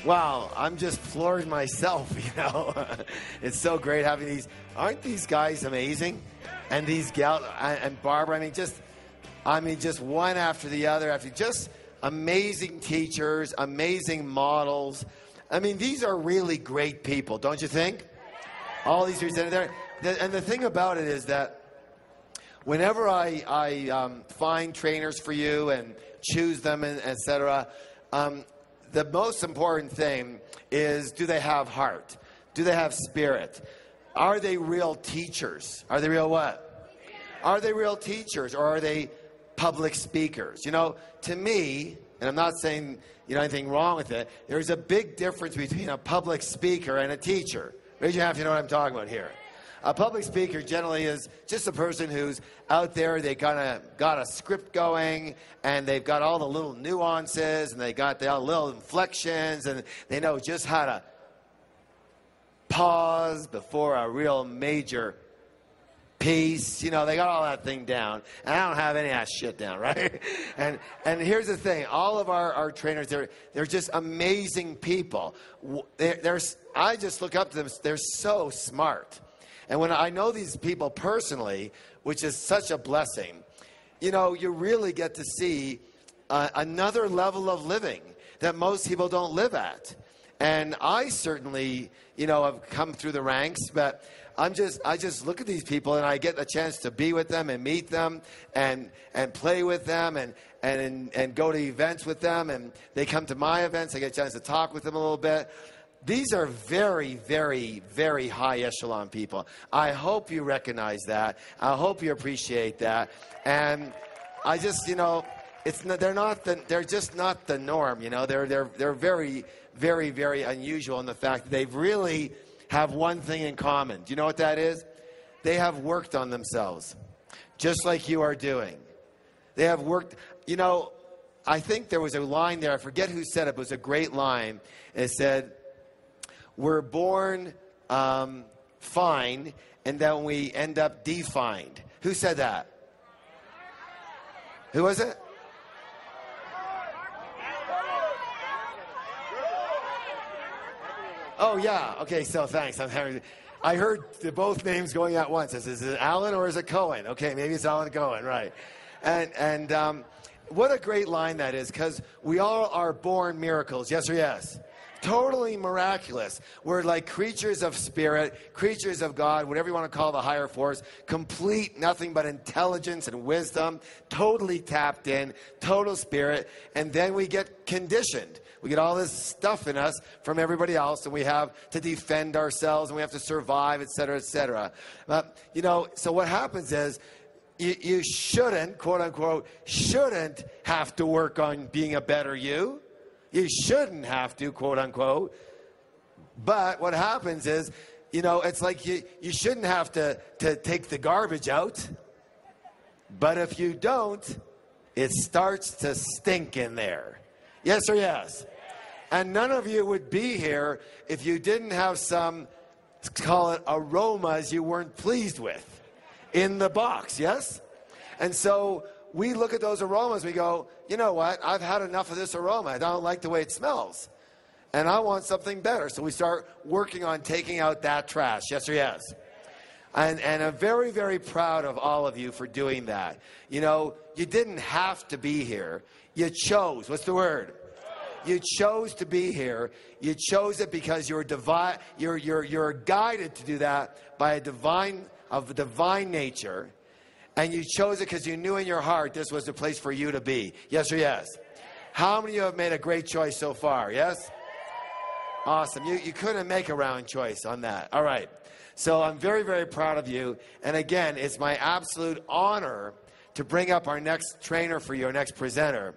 Wow, I'm just floored myself, It's so great having these. Aren't these guys amazing? And these gals, and Barbara, just one after the other, just amazing teachers, amazing models. These are really great people, don't you think? All these represented there. And the thing about it is that whenever I find trainers for you and choose them, and et cetera, the most important thing is, do they have heart? Do they have spirit? Are they real teachers? Are they real what? Are they real teachers, or are they public speakers? To me, and I'm not saying anything wrong with it, there's a big difference between a public speaker and a teacher. Raise your hand if you know what I'm talking about here. A public speaker generally is just a person who's out there. They kind of got a script going, and they've got all the little nuances, and they got the little inflections, and they know just how to pause before a real major piece. They got all that thing down, and I don't have any of that shit down, right? And here's the thing: all of our trainers, they're just amazing people. I just look up to them. They're so smart. And when I know these people personally, which is such a blessing, you really get to see another level of living that most people don't live at. And I certainly, have come through the ranks, but I just look at these people, and I get a chance to be with them and meet them and play with them and go to events with them, and they come to my events. I get a chance to talk with them a little bit. These are very, very, very high echelon people. I hope you recognize that. I hope you appreciate that. And I just, they're just not the norm. They're very, very, very unusual in the fact that they really have one thing in common. Do you know what that is? They have worked on themselves, just like you are doing. They have worked. I think there was a line there. I forget who said it, but it was a great line. It said, we're born fine, and then we end up defined. Who said that? Who was it? Oh, yeah. Okay, so thanks. I heard both names going at once. Is it Alan or is it Cohen? Okay, maybe it's Alan Cohen, right. And what a great line that is, because we all are born miracles. Yes or yes? Totally miraculous. We're like creatures of spirit, creatures of God, whatever you want to call the higher force, complete, nothing but intelligence and wisdom, totally tapped in, total spirit, and then we get conditioned. We get all this stuff in us from everybody else, and we have to defend ourselves, and we have to survive, et cetera, et cetera. So what happens is, you shouldn't, quote unquote, shouldn't have to work on being a better you. You shouldn't have to, quote unquote. But what happens is, it's like you shouldn't have to take the garbage out. But if you don't, it starts to stink in there. Yes or yes? And none of you would be here if you didn't have some, let's call it, aromas you weren't pleased with in the box, yes? And so we look at those aromas, we go, you know what, I've had enough of this aroma. I don't like the way it smells. And I want something better. So we start working on taking out that trash. Yes or yes? And I'm very, very proud of all of you for doing that. You didn't have to be here. You chose. What's the word? You chose to be here. You chose it because you're divine. You're guided to do that by a divine nature. And you chose it because you knew in your heart this was the place for you to be. Yes or yes? How many of you have made a great choice so far? Yes? Awesome. You couldn't make a round choice on that. All right. So I'm very, very proud of you. And again, it's my absolute honor to bring up our next trainer for you, our next presenter.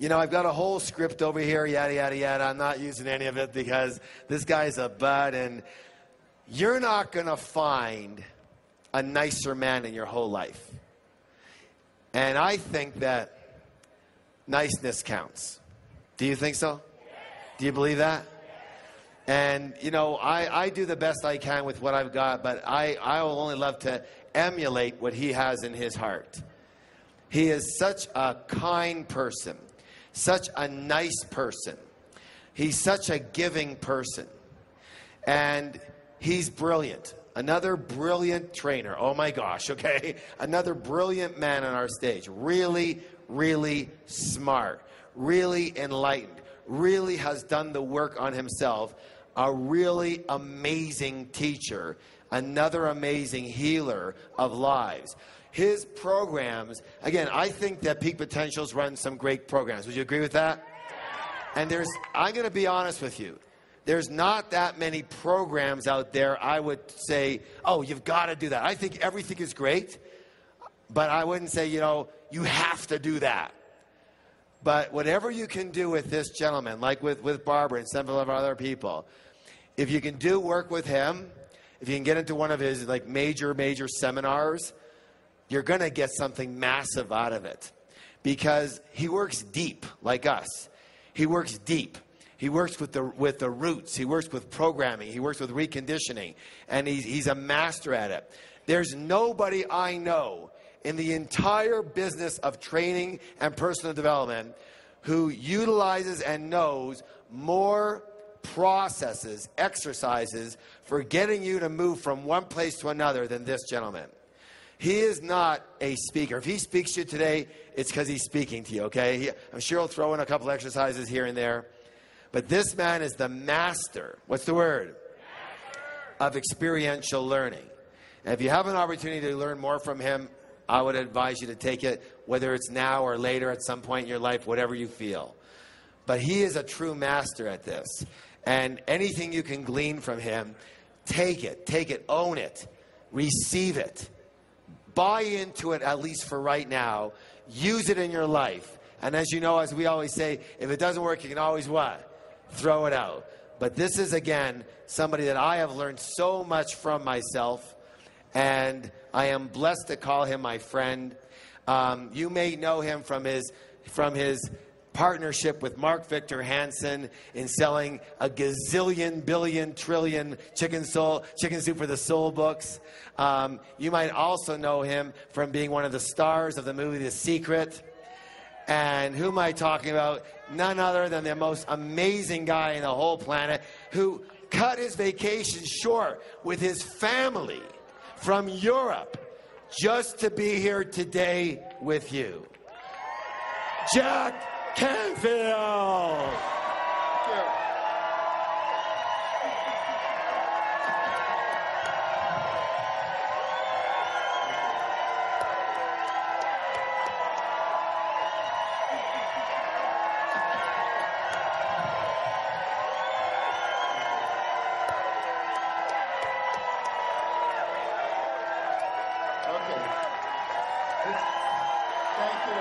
I've got a whole script over here, yada, yada, yada. I'm not using any of it because this guy's a bud, and you're not going to find a nicer man in your whole life. And I think that niceness counts. Do you think so? Do you believe that? And, I do the best I can with what I've got, but I will only love to emulate what he has in his heart. He is such a kind person, such a nice person, He's such a giving person. And he's brilliant. Another brilliant trainer. Oh my gosh, okay? Another brilliant man on our stage. Really, really smart. Really enlightened. Really has done the work on himself. A really amazing teacher. Another amazing healer of lives. His programs, again, I think that Peak Potentials run some great programs. Would you agree with that? And I'm going to be honest with you. There's not that many programs out there I would say, oh, you've got to do that. I think everything is great, but I wouldn't say, you have to do that. But whatever you can do with this gentleman, like with Barbara and several of our other people, if you can do work with him, if you can get into one of his like major seminars, you're going to get something massive out of it. Because he works deep, like us. He works deep. He works with the roots. He works with programming. He works with reconditioning. And he's a master at it. There's nobody I know in the entire business of training and personal development who utilizes and knows more processes, exercises for getting you to move from one place to another than this gentleman. He is not a speaker. If he speaks to you today, it's because he's speaking to you, okay? I'm sure he'll throw in a couple exercises here and there. But this man is the master. What's the word? Of experiential learning. And if you have an opportunity to learn more from him, I would advise you to take it, whether it's now or later at some point in your life, whatever you feel. But he is a true master at this. And anything you can glean from him, take it, own it, receive it. Buy into it, at least for right now. Use it in your life. And as you know, as we always say, if it doesn't work, you can always what? Throw it out. But this is, again, somebody that I have learned so much from myself. And I am blessed to call him my friend. You may know him from his partnership with Mark Victor Hansen in selling a gazillion, billion, trillion Chicken Soup for the Soul books. You might also know him from being one of the stars of the movie The Secret. And who am I talking about? None other than the most amazing guy in the whole planet who cut his vacation short with his family from Europe just to be here today with you. Jack Canfield. Thank you.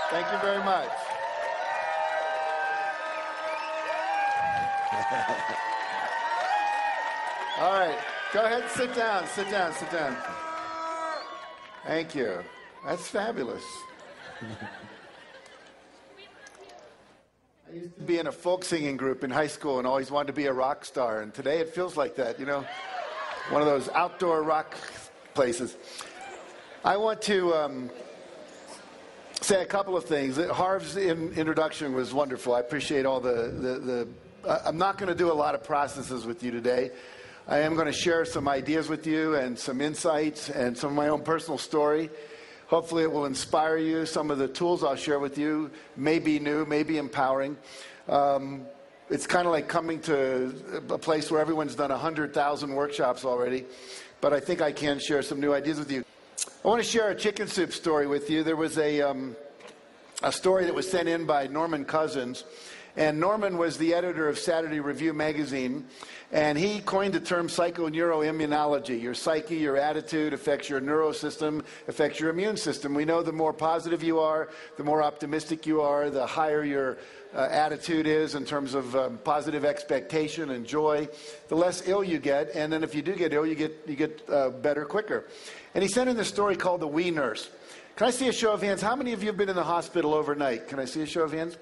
Thank you very much. All right, go ahead and sit down, sit down, sit down. Thank you. That's fabulous. I used to be in a folk singing group in high school and always wanted to be a rock star, and today it feels like that, one of those outdoor rock places. I want to say a couple of things. Harv's introduction was wonderful. I appreciate all I'm not going to do a lot of processes with you today. I am going to share some ideas with you and some insights and some of my own personal story. Hopefully it will inspire you. Some of the tools I'll share with you may be new, may be empowering. It's kind of like coming to a place where everyone's done 100,000 workshops already, but I think I can share some new ideas with you. I want to share a chicken soup story with you. There was a story that was sent in by Norman Cousins, and Norman was the editor of Saturday Review magazine, and he coined the term psychoneuroimmunology. Your psyche, your attitude affects your neurosystem, affects your immune system. We know the more positive you are, the more optimistic you are, the higher your attitude is in terms of positive expectation and joy, the less ill you get, and then if you do get ill, you get better quicker. And he sent in this story called The Wee Nurse. Can I see a show of hands? How many of you have been in the hospital overnight? Can I see a show of hands?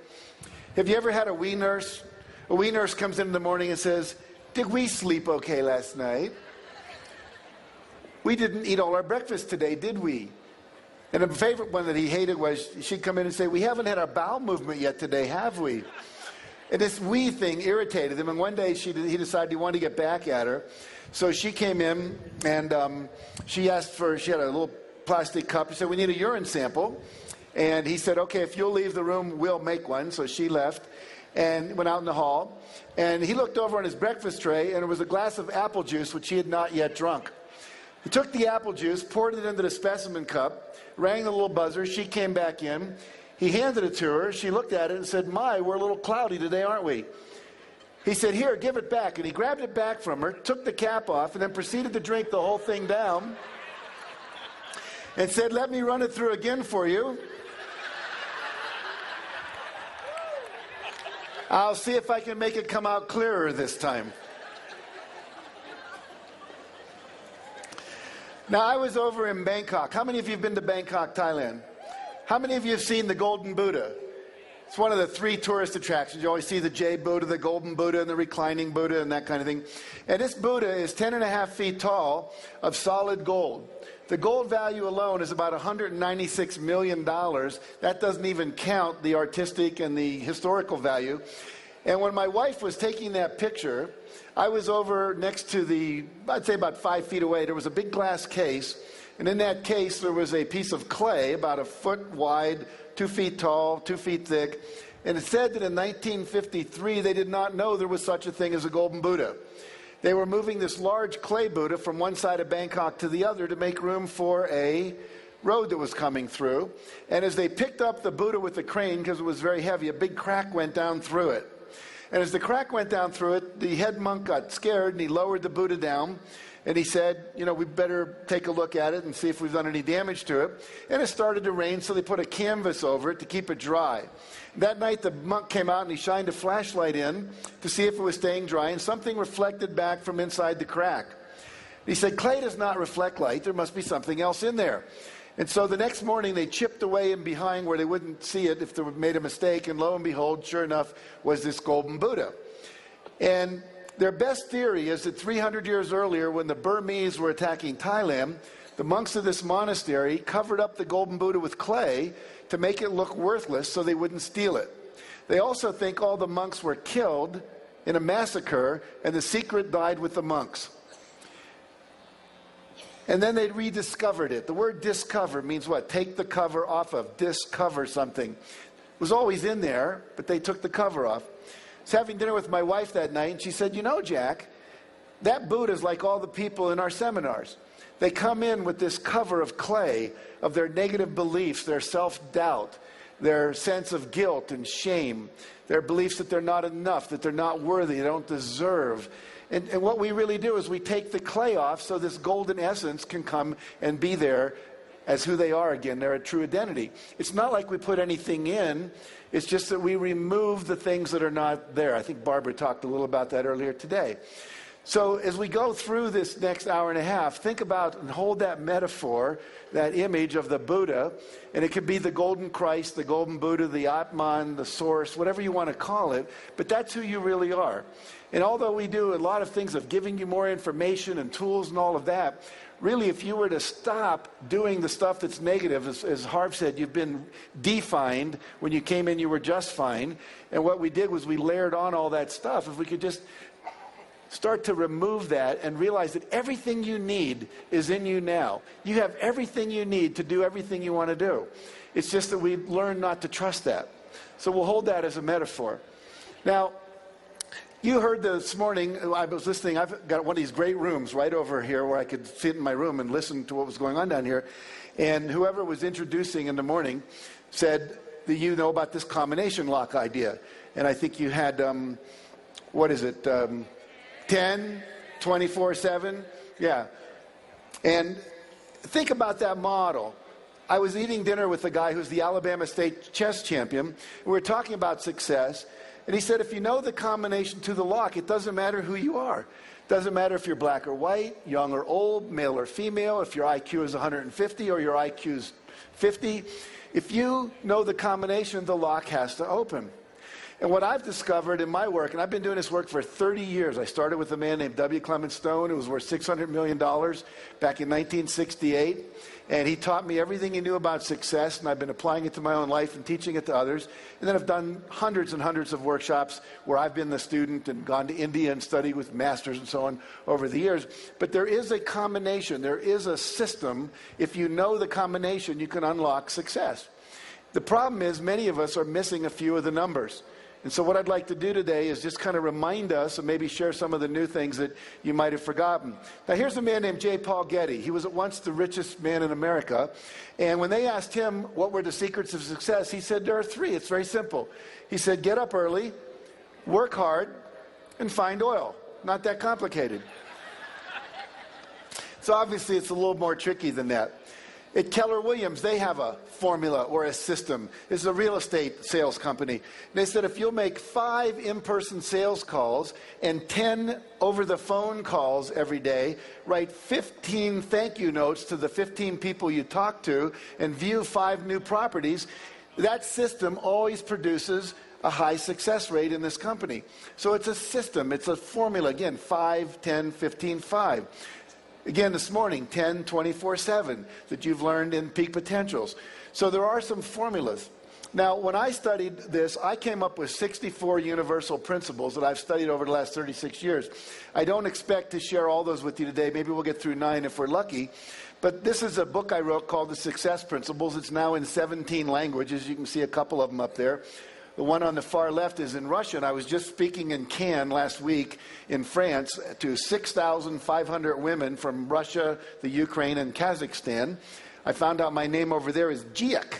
Have you ever had a wee nurse? A wee nurse comes in the morning and says, Did we sleep okay last night? We didn't eat all our breakfast today, did we? And a favorite one that he hated was she'd come in and say, we haven't had our bowel movement yet today, have we? And this we thing irritated him. And one day he decided he wanted to get back at her. So she came in and she had a little plastic cup. She said, we need a urine sample. And he said, okay, if you'll leave the room, we'll make one. So she left and went out in the hall. And he looked over on his breakfast tray, and it was a glass of apple juice, which he had not yet drunk. He took the apple juice, poured it into the specimen cup, rang the little buzzer. She came back in. He handed it to her. She looked at it and said, my, we're a little cloudy today, aren't we? He said, here, give it back. And he grabbed it back from her, took the cap off, and then proceeded to drink the whole thing down and said, let me run it through again for you. I'll see if I can make it come out clearer this time. Now, I was over in Bangkok. How many of you have been to Bangkok, Thailand? How many of you have seen the Golden Buddha? It's one of the 3 tourist attractions. You always see the Jade Buddha, the Golden Buddha, and the reclining Buddha, and that kind of thing. And this Buddha is 10.5 feet tall of solid gold. The gold value alone is about $196 million. That doesn't even count the artistic and the historical value. And when my wife was taking that picture, I was over next to I'd say about 5 feet away. There was a big glass case. And in that case, there was a piece of clay about a foot wide, 2 feet tall, 2 feet thick. And it said that in 1953, they did not know there was such a thing as a Golden Buddha. They were moving this large clay Buddha from one side of Bangkok to the other to make room for a road that was coming through. And as they picked up the Buddha with the crane, because it was very heavy, a big crack went down through it. And as the crack went down through it, the head monk got scared and he lowered the Buddha down. And he said, we better take a look at it and see if we've done any damage to it. And it started to rain, so they put a canvas over it to keep it dry. That night, the monk came out and he shined a flashlight in to see if it was staying dry, and something reflected back from inside the crack. He said, clay does not reflect light. There must be something else in there. And so the next morning, they chipped away in behind where they wouldn't see it if they made a mistake, and lo and behold, sure enough, was this Golden Buddha. And their best theory is that 300 years earlier, when the Burmese were attacking Thailand, the monks of this monastery covered up the Golden Buddha with clay to make it look worthless so they wouldn't steal it. They also think all the monks were killed in a massacre, and the secret died with the monks. And then they rediscovered it. The word discover means what? Take the cover off of, discover something. It was always in there, but they took the cover off. I was having dinner with my wife that night, and she said, Jack, that Buddha is like all the people in our seminars. They come in with this cover of clay of their negative beliefs, their self-doubt, their sense of guilt and shame, their beliefs that they're not enough, that they're not worthy, they don't deserve. And what we really do is we take the clay off so this golden essence can come and be there as who they are again, their true identity. It's not like we put anything in. It's just that we remove the things that are not there. I think Barbara talked a little about that earlier today. So as we go through this next hour and a half, think about and hold that metaphor, that image of the Buddha, and it could be the golden Christ, the golden Buddha, the Atman, the source, whatever you want to call it, but that's who you really are. And although we do a lot of things of giving you more information and tools and all of that, really, if you were to stop doing the stuff that's negative, as Harv said, you've been defined. When you came in, you were just fine. And what we did was we layered on all that stuff. If we could just start to remove that and realize that everything you need is in you now. You have everything you need to do everything you want to do. It's just that we learn not to trust that. So we'll hold that as a metaphor. Now, you heard this morning, I was listening, I've got one of these great rooms right over here where I could sit in my room and listen to what was going on down here. And whoever was introducing in the morning said that you know about this combination lock idea. And I think you had, 10, 24/7? Yeah. And think about that model. I was eating dinner with a guy who's the Alabama State chess champion. We were talking about success. And he said, if you know the combination to the lock, it doesn't matter who you are. It doesn't matter if you're black or white, young or old, male or female, if your IQ is 150 or your IQ is 50. If you know the combination, the lock has to open. And what I've discovered in my work, and I've been doing this work for 30 years. I started with a man named W. Clement Stone, who was worth $600 million back in 1968. And he taught me everything he knew about success, and I've been applying it to my own life and teaching it to others. And then I've done hundreds and hundreds of workshops where I've been the student and gone to India and studied with masters and so on over the years. But there is a combination. There is a system. If you know the combination, you can unlock success. The problem is many of us are missing a few of the numbers. And so what I'd like to do today is just kind of remind us and maybe share some of the new things that you might have forgotten. Now, here's a man named J. Paul Getty. He was at once the richest man in America. And when they asked him what were the secrets of success, he said there are three. It's very simple. He said, get up early, work hard, and find oil. Not that complicated. So obviously it's a little more tricky than that. At Keller Williams, they have a formula or a system. It's a real estate sales company. And they said if you'll make 5 in-person sales calls and 10 over-the-phone calls every day, write 15 thank you notes to the 15 people you talk to, and view 5 new properties, that system always produces a high success rate in this company. So it's a system. It's a formula. Again, 5, 10, 15, 5. Again, this morning, 10, 24/7 that you've learned in Peak Potentials. So there are some formulas. Now, when I studied this, I came up with 64 universal principles that I've studied over the last 36 years. I don't expect to share all those with you today. Maybe we'll get through 9 if we're lucky. But this is a book I wrote called The Success Principles. It's now in 17 languages. You can see a couple of them up there. The one on the far left is in Russian. I was just speaking in Cannes last week in France to 6,500 women from Russia, the Ukraine, and Kazakhstan. I found out my name over there is Giek.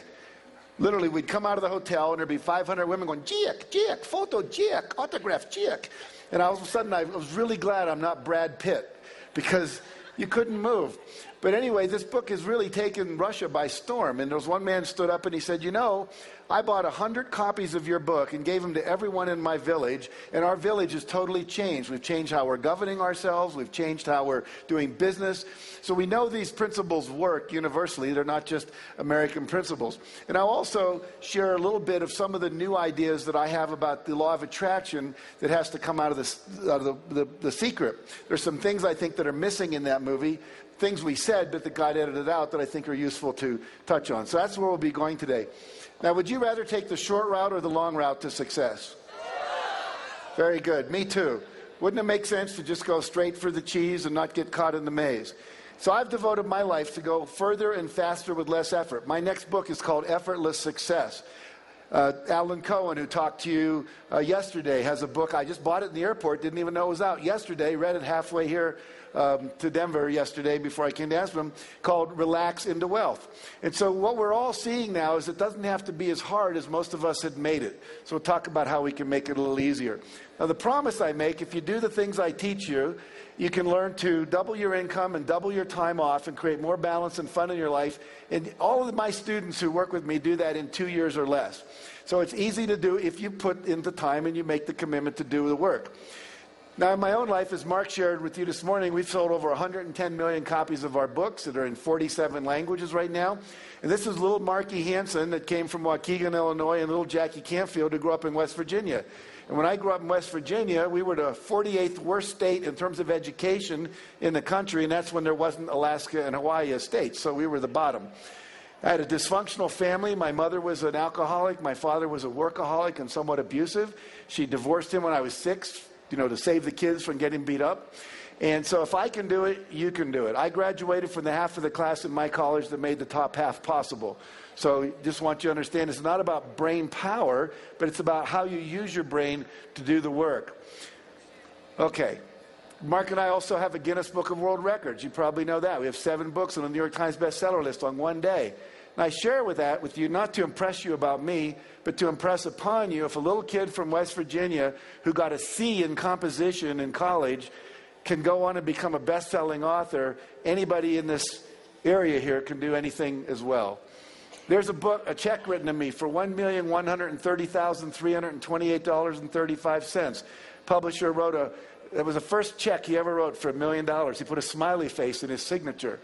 Literally, we'd come out of the hotel and there'd be 500 women going, Giek, Giek, photo, Giek, autograph, Giek. And all of a sudden, I was really glad I'm not Brad Pitt because you couldn't move. But anyway, this book has really taken Russia by storm. And there was one man stood up and he said, you know, I bought 100 copies of your book and gave them to everyone in my village, and our village has totally changed. We've changed how we're governing ourselves. We've changed how we're doing business. So we know these principles work universally. They're not just American principles. And I'll also share a little bit of some of the new ideas that I have about the law of attraction that has to come out of the secret. There's some things I think that are missing in that movie, things we said but that got edited out that I think are useful to touch on. So that's where we'll be going today. Now, would you rather take the short route or the long route to success? Very good. Me too. Wouldn't it make sense to just go straight for the cheese and not get caught in the maze? So I've devoted my life to go further and faster with less effort. My next book is called Effortless Success. Alan Cohen, who talked to you yesterday, has a book. I just bought it in the airport, didn't even know it was out yesterday, read it halfway here to Denver yesterday before I came to Aspen, called Relax into Wealth. And so what we're all seeing now is it doesn't have to be as hard as most of us had made it. So we'll talk about how we can make it a little easier. Now, the promise I make, if you do the things I teach you, you can learn to double your income and double your time off and create more balance and fun in your life. And all of my students who work with me do that in 2 years or less. So it's easy to do if you put in the time and you make the commitment to do the work. Now, in my own life, as Mark shared with you this morning, we've sold over 110 million copies of our books that are in 47 languages right now. And this is little Marky Hansen that came from Waukegan, Illinois, and little Jackie Canfield who grew up in West Virginia. And when I grew up in West Virginia, we were the 48th worst state in terms of education in the country, and that's when there wasn't Alaska and Hawaii as states, so we were the bottom. I had a dysfunctional family. My mother was an alcoholic. My father was a workaholic and somewhat abusive. She divorced him when I was 6, to save the kids from getting beat up. And so if I can do it, you can do it. I graduated from the half of the class in my college that made the top half possible. So just want you to understand, it's not about brain power, but it's about how you use your brain to do the work. Okay. Mark and I also have a Guinness Book of World Records. You probably know that. We have 7 books on the New York Times bestseller list on one day. And I share with you not to impress you about me, but to impress upon you if a little kid from West Virginia who got a C in composition in college can go on and become a best-selling author, anybody in this area here can do anything as well. There's a check written to me for $1,130,328.35. Publisher wrote it was the first check he ever wrote for $1 million. He put a smiley face in his signature.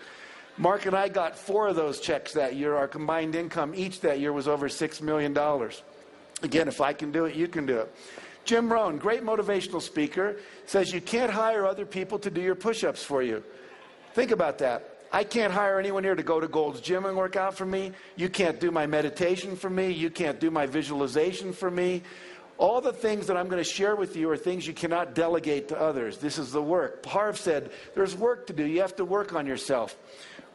Mark and I got 4 of those checks that year. Our combined income each that year was over $6 million. Again, if I can do it, you can do it. Jim Rohn, great motivational speaker, says you can't hire other people to do your push-ups for you. Think about that. I can't hire anyone here to go to Gold's Gym and work out for me. You can't do my meditation for me. You can't do my visualization for me. All the things that I'm going to share with you are things you cannot delegate to others. This is the work. Harv said, there's work to do. You have to work on yourself.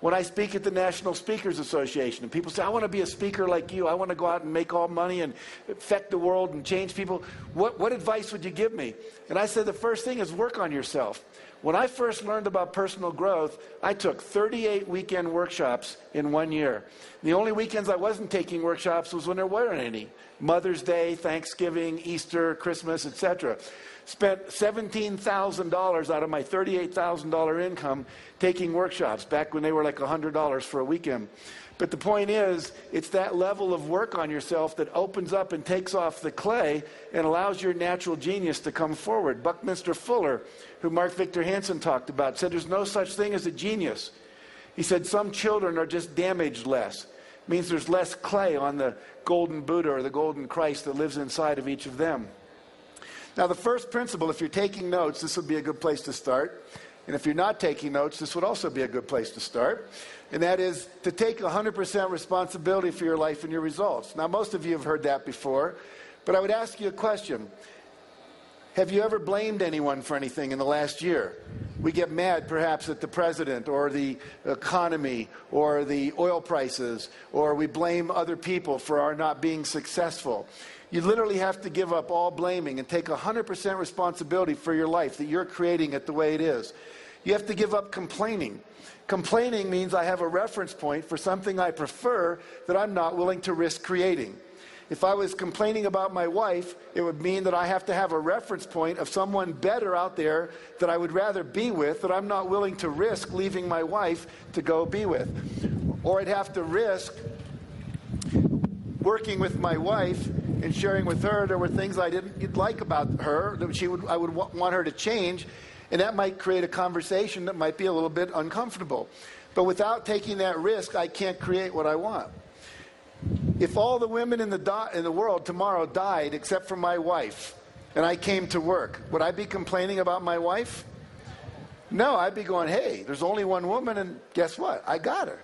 When I speak at the National Speakers Association, and people say, I want to be a speaker like you. I want to go out and make all money and affect the world and change people. What advice would you give me? And I said, the first thing is work on yourself. When I first learned about personal growth, I took 38 weekend workshops in 1 year. The only weekends I wasn't taking workshops was when there weren't any. Mother's Day, Thanksgiving, Easter, Christmas, etc. Spent $17,000 out of my $38,000 income taking workshops back when they were like $100 for a weekend. But the point is, it's that level of work on yourself that opens up and takes off the clay and allows your natural genius to come forward. Buckminster Fuller, who Mark Victor Hansen talked about, said there's no such thing as a genius. He said some children are just damaged less. It means there's less clay on the golden Buddha or the golden Christ that lives inside of each of them. Now, the first principle, if you're taking notes, this would be a good place to start. And if you're not taking notes, this would also be a good place to start. And that is to take 100% responsibility for your life and your results. Now, most of you have heard that before, but I would ask you a question. Have you ever blamed anyone for anything in the last year? We get mad perhaps at the president or the economy or the oil prices, or we blame other people for our not being successful. You literally have to give up all blaming and take 100% responsibility for your life, that you're creating it the way it is. You have to give up complaining. Complaining means I have a reference point for something I prefer that I'm not willing to risk creating. If I was complaining about my wife, it would mean that I have to have a reference point of someone better out there that I would rather be with, that I'm not willing to risk leaving my wife to go be with. Or I'd have to risk working with my wife and sharing with her there were things I didn't like about her that I would want her to change, and that might create a conversation that might be a little bit uncomfortable. But without taking that risk, I can't create what I want. If all the women in the world tomorrow died except for my wife, and I came to work, would I be complaining about my wife? No, I'd be going, hey, there's only one woman, and guess what? I got her.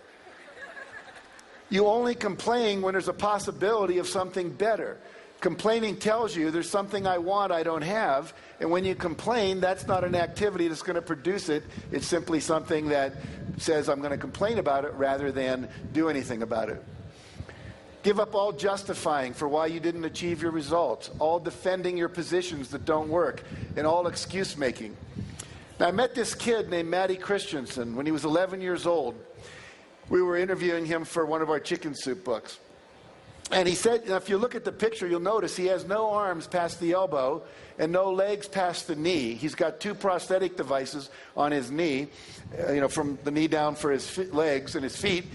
You only complain when there's a possibility of something better. Complaining tells you there's something I want I don't have, and when you complain, that's not an activity that's going to produce it. It's simply something that says I'm going to complain about it rather than do anything about it. Give up all justifying for why you didn't achieve your results, all defending your positions that don't work, and all excuse making. Now, I met this kid named Matty Christensen when he was 11 years old. We were interviewing him for one of our chicken soup books. And he said, if you look at the picture, you'll notice he has no arms past the elbow and no legs past the knee. He's got 2 prosthetic devices on his knee, from the knee down for his legs and his feet.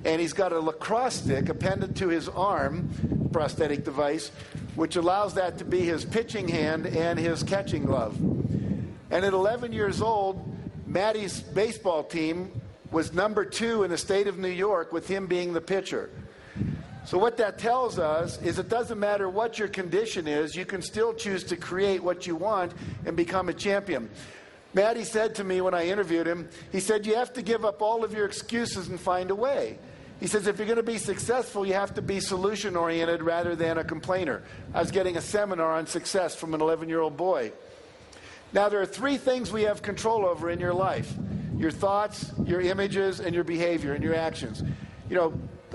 And he's got a lacrosse stick appended to his arm, prosthetic device, which allows that to be his pitching hand and his catching glove. And at 11 years old, Matty's baseball team was number 2 in the state of New York, with him being the pitcher. So what that tells us is it doesn't matter what your condition is, you can still choose to create what you want and become a champion. Matty said to me when I interviewed him, he said, you have to give up all of your excuses and find a way. He says, if you're going to be successful, you have to be solution-oriented rather than a complainer. I was getting a seminar on success from an 11-year-old boy. Now, there are 3 things we have control over in your life: your thoughts, your images, and your behavior and your actions.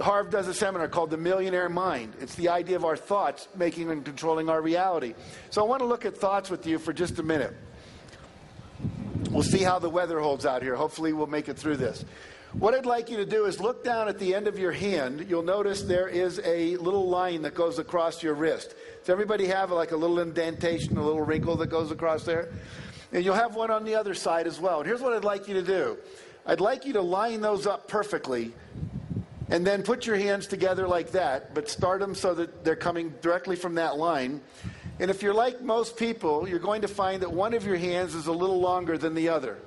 Harv does a seminar called The Millionaire Mind. It's the idea of our thoughts making and controlling our reality. So I want to look at thoughts with you for just a minute. We'll see how the weather holds out here. Hopefully we'll make it through this. What I'd like you to do is look down at the end of your hand. You'll notice there is a little line that goes across your wrist. Does everybody have a little indentation, a little wrinkle that goes across there? And you'll have one on the other side as well. And here's what I'd like you to do. I'd like you to line those up perfectly, and then put your hands together like that, but start them so that they're coming directly from that line. And if you're like most people, you're going to find that one of your hands is a little longer than the other.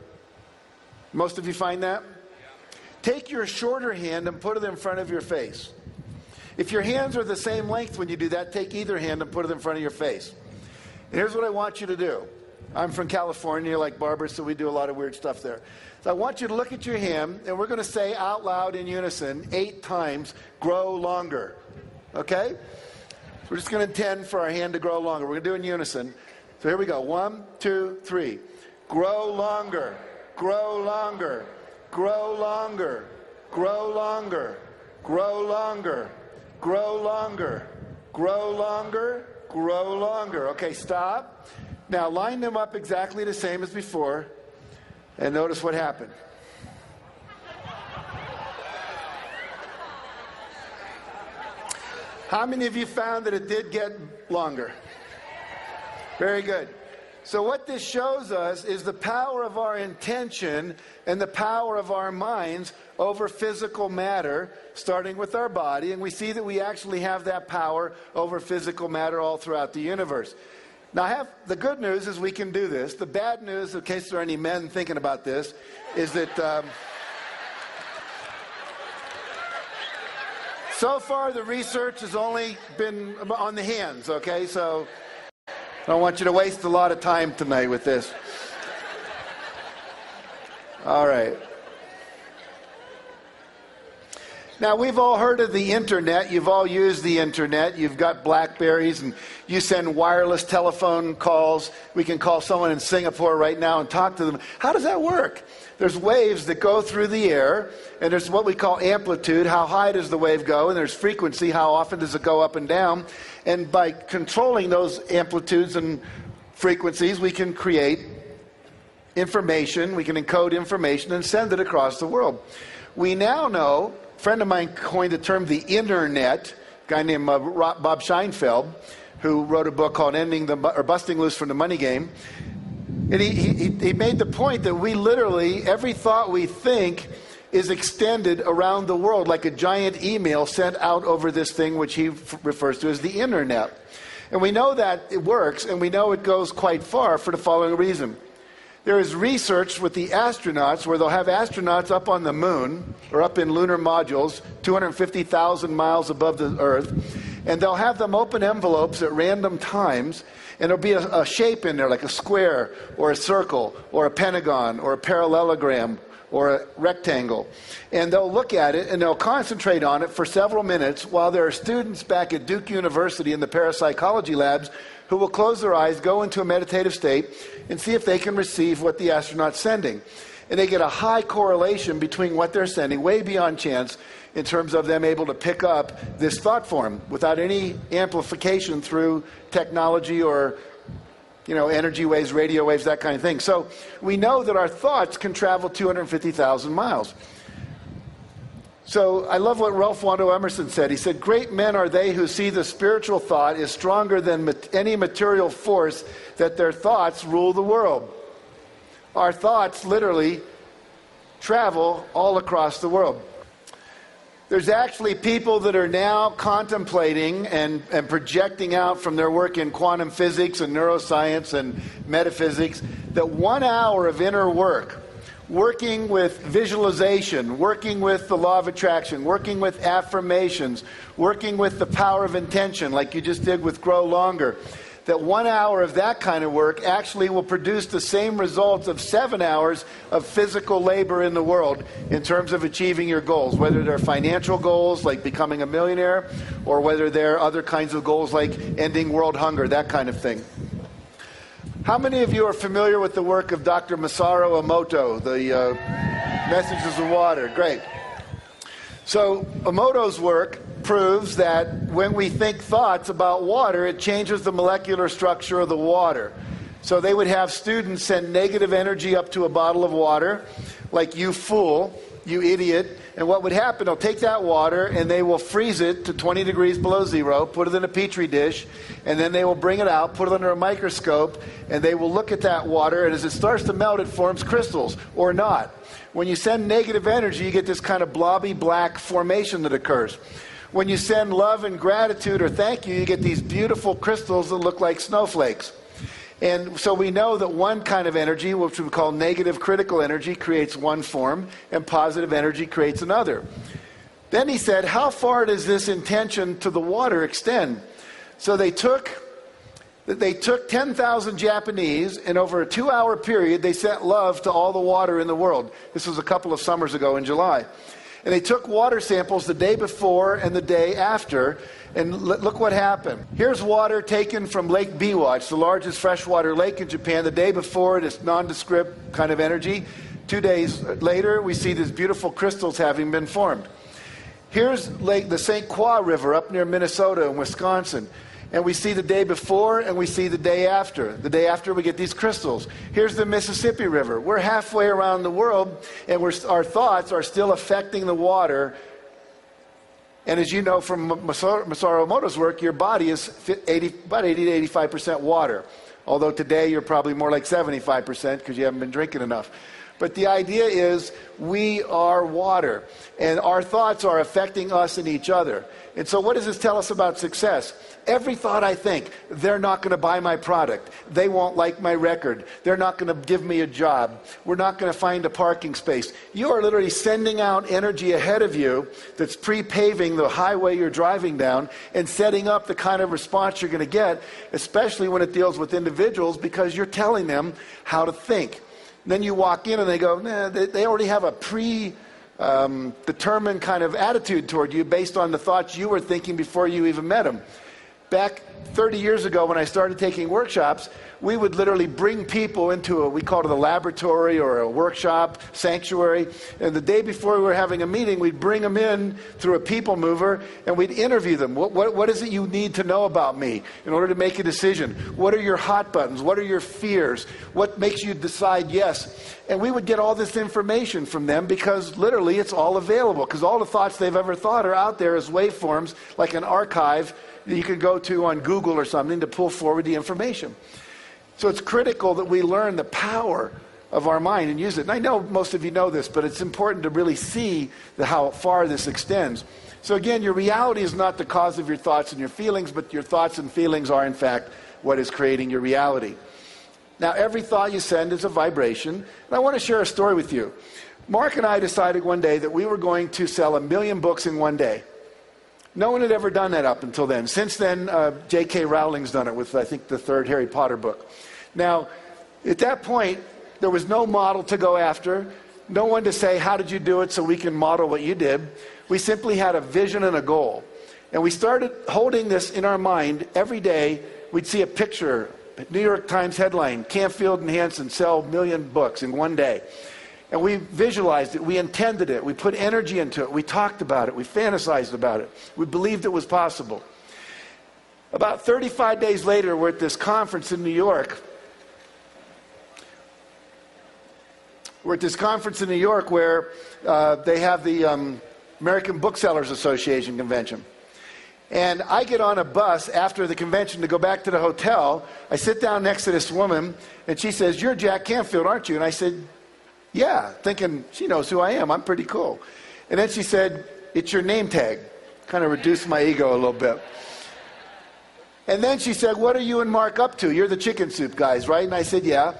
Most of you find that? Take your shorter hand and put it in front of your face. If your hands are the same length when you do that, take either hand and put it in front of your face. And here's what I want you to do. I'm from California, like Barbara, so we do a lot of weird stuff there. So I want you to look at your hand, and we're going to say out loud in unison 8 times, grow longer. Okay? So we're just going to intend for our hand to grow longer. We're going to do it in unison. So here we go. 1, 2, 3. Grow longer. Grow longer. Grow longer. Grow longer. Grow longer. Grow longer. Grow longer. Grow longer. Okay, stop. Now line them up exactly the same as before, and notice what happened. How many of you found that it did get longer? Very good. So what this shows us is the power of our intention and the power of our minds over physical matter, starting with our body. And we see that we actually have that power over physical matter all throughout the universe. Now, the good news is we can do this. The bad news, in case there are any men thinking about this, is that so far the research has only been on the hands, okay? So I don't want you to waste a lot of time tonight with this. All right. Now, we've all heard of the internet. You've all used the internet. You've got Blackberries, and you send wireless telephone calls. We can call someone in Singapore right now and talk to them. How does that work? There's waves that go through the air, and there's what we call amplitude. How high does the wave go? And there's frequency. How often does it go up and down? And by controlling those amplitudes and frequencies, we can create information. We can encode information and send it across the world. We now know, a friend of mine coined the term the internet, a guy named Bob Scheinfeld, who wrote a book called Busting Loose from the Money Game. And he made the point that we literally, every thought we think is extended around the world like a giant email sent out over this thing which he refers to as the internet. And we know that it works, and we know it goes quite far for the following reason. There is research with the astronauts where they'll have astronauts up on the moon or up in lunar modules 250,000 miles above the Earth, and they'll have them open envelopes at random times, and there'll be a shape in there like a square or a circle or a pentagon or a parallelogram or a rectangle. And they'll look at it and they'll concentrate on it for several minutes while there are students back at Duke University in the parapsychology labs who will close their eyes, go into a meditative state, and see if they can receive what the astronaut's sending. And they get a high correlation between what they're sending, way beyond chance, in terms of them able to pick up this thought form without any amplification through technology or, energy waves, radio waves, that kind of thing. So we know that our thoughts can travel 250,000 miles. So I love what Ralph Waldo Emerson said. He said, "Great men are they who see the spiritual thought is stronger than any material force, that their thoughts rule the world." Our thoughts literally travel all across the world. There's actually people that are now contemplating and projecting out from their work in quantum physics and neuroscience and metaphysics that 1 hour of inner work, working with visualization, working with the law of attraction, working with affirmations, working with the power of intention like you just did with Grow Longer, that 1 hour of that kind of work actually will produce the same results of 7 hours of physical labor in the world in terms of achieving your goals, whether they're financial goals like becoming a millionaire or whether they're other kinds of goals like ending world hunger, that kind of thing. How many of you are familiar with the work of Dr. Masaru Emoto, the Messages of Water? Great. So Emoto's work proves that when we think thoughts about water, it changes the molecular structure of the water. So they would have students send negative energy up to a bottle of water, like "you fool," "you idiot," and what would happen, they'll take that water and they will freeze it to 20 degrees below zero, put it in a petri dish, and then they will bring it out, put it under a microscope, and they will look at that water, and as it starts to melt, it forms crystals, or not. When you send negative energy, you get this kind of blobby black formation that occurs. When you send love and gratitude or thank you, you get these beautiful crystals that look like snowflakes. And so we know that one kind of energy, which we call negative critical energy, creates one form, and positive energy creates another. Then he said, how far does this intention to the water extend? So they took 10,000 Japanese, and over a 2-hour period, they sent love to all the water in the world. This was a couple of summers ago in July. And they took water samples the day before and the day after, and look what happened. Here's water taken from Lake Biwa. It's the largest freshwater lake in Japan. The day before, it's nondescript kind of energy. 2 days later, we see these beautiful crystals having been formed. Here's the St. Croix River up near Minnesota and Wisconsin. And we see the day before and we see the day after. The day after we get these crystals. Here's the Mississippi River. We're halfway around the world and our thoughts are still affecting the water. And as you know from Masaru Emoto's work, your body is about 80 to 85% water. Although today you're probably more like 75% because you haven't been drinking enough. But the idea is we are water, and our thoughts are affecting us and each other. And so what does this tell us about success? Every thought I think, they're not going to buy my product. They won't like my record. They're not going to give me a job. We're not going to find a parking space. You are literally sending out energy ahead of you that's pre-paving the highway you're driving down and setting up the kind of response you're going to get, especially when it deals with individuals, because you're telling them how to think. Then you walk in and they go, nah, they already have a determined kind of attitude toward you based on the thoughts you were thinking before you even met them. Back 30 years ago when I started taking workshops, we would literally bring people into we called it a laboratory or a workshop, sanctuary. And the day before we were having a meeting, we'd bring them in through a people mover and we'd interview them. What is it you need to know about me in order to make a decision? What are your hot buttons? What are your fears? What makes you decide yes? And we would get all this information from them because literally it's all available, because all the thoughts they've ever thought are out there as waveforms, like an archive that you could go to on Google or something to pull forward the information. So it's critical that we learn the power of our mind and use it. And I know most of you know this, but it's important to really see how far this extends. So again, your reality is not the cause of your thoughts and your feelings, but your thoughts and feelings are in fact what is creating your reality. Now, every thought you send is a vibration. And I want to share a story with you. Mark and I decided one day that we were going to sell 1 million books in one day. No one had ever done that up until then. Since then, J.K. Rowling's done it with, I think, the 3rd Harry Potter book. Now, at that point, there was no model to go after, no one to say, how did you do it so we can model what you did? We simply had a vision and a goal. And we started holding this in our mind every day. We'd see a picture, New York Times headline, Canfield and Hansen sell 1 million books in one day. And we visualized it, we intended it, we put energy into it, we talked about it, we fantasized about it, we believed it was possible. About 35 days later, we're at this conference in New York. We're at this conference in New York where they have the American Booksellers Association convention. And I get on a bus after the convention to go back to the hotel. I sit down next to this woman, and she says, "You're Jack Canfield, aren't you?" And I said, "Yeah," thinking she knows who I am. I'm pretty cool. And then she said, "It's your name tag." Kind of reduced my ego a little bit. And then she said, "What are you and Mark up to? You're the chicken soup guys, right?" And I said, "Yeah."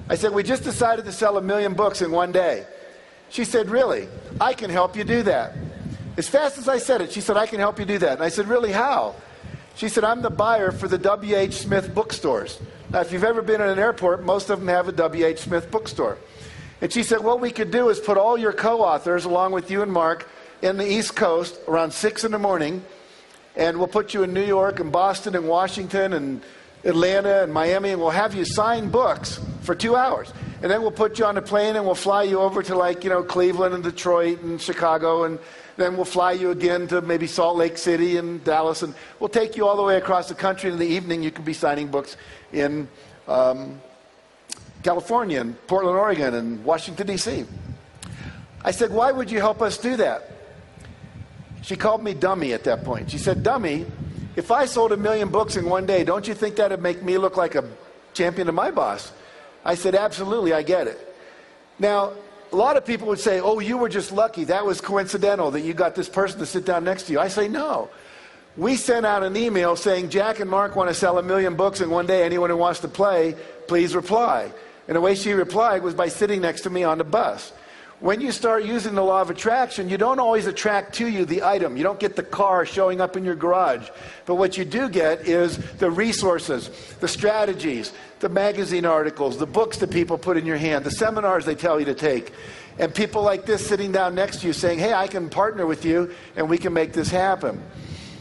I said, "We just decided to sell 1 million books in one day." She said, "Really? I can help you do that." As fast as I said it, she said, "I can help you do that." And I said, "Really, how?" She said, "I'm the buyer for the W.H. Smith bookstores." Now, if you've ever been in an airport, most of them have a W.H. Smith bookstore. And she said, "What we could do is put all your co-authors, along with you and Mark, in the East Coast around 6 in the morning, and we'll put you in New York and Boston and Washington and Atlanta and Miami, and we'll have you sign books for 2 hours. And then we'll put you on a plane and we'll fly you over to Cleveland and Detroit and Chicago, and then we'll fly you again to maybe Salt Lake City and Dallas, and we'll take you all the way across the country. In the evening, you can be signing books in California and Portland, Oregon, and Washington, D.C. I said, "Why would you help us do that?" She called me dummy at that point. She said, "Dummy, if I sold 1 million books in one day, don't you think that would make me look like a champion to my boss?" I said, "Absolutely, I get it." Now, a lot of people would say, "Oh, you were just lucky. That was coincidental that you got this person to sit down next to you." I say, "No. We sent out an email saying, Jack and Mark want to sell 1 million books in one day. Anyone who wants to play, please reply." And the way she replied was by sitting next to me on the bus. When you start using the law of attraction, you don't always attract to you the item. You don't get the car showing up in your garage. But what you do get is the resources, the strategies, the magazine articles, the books that people put in your hand, the seminars they tell you to take, and people like this sitting down next to you saying, hey, I can partner with you and we can make this happen.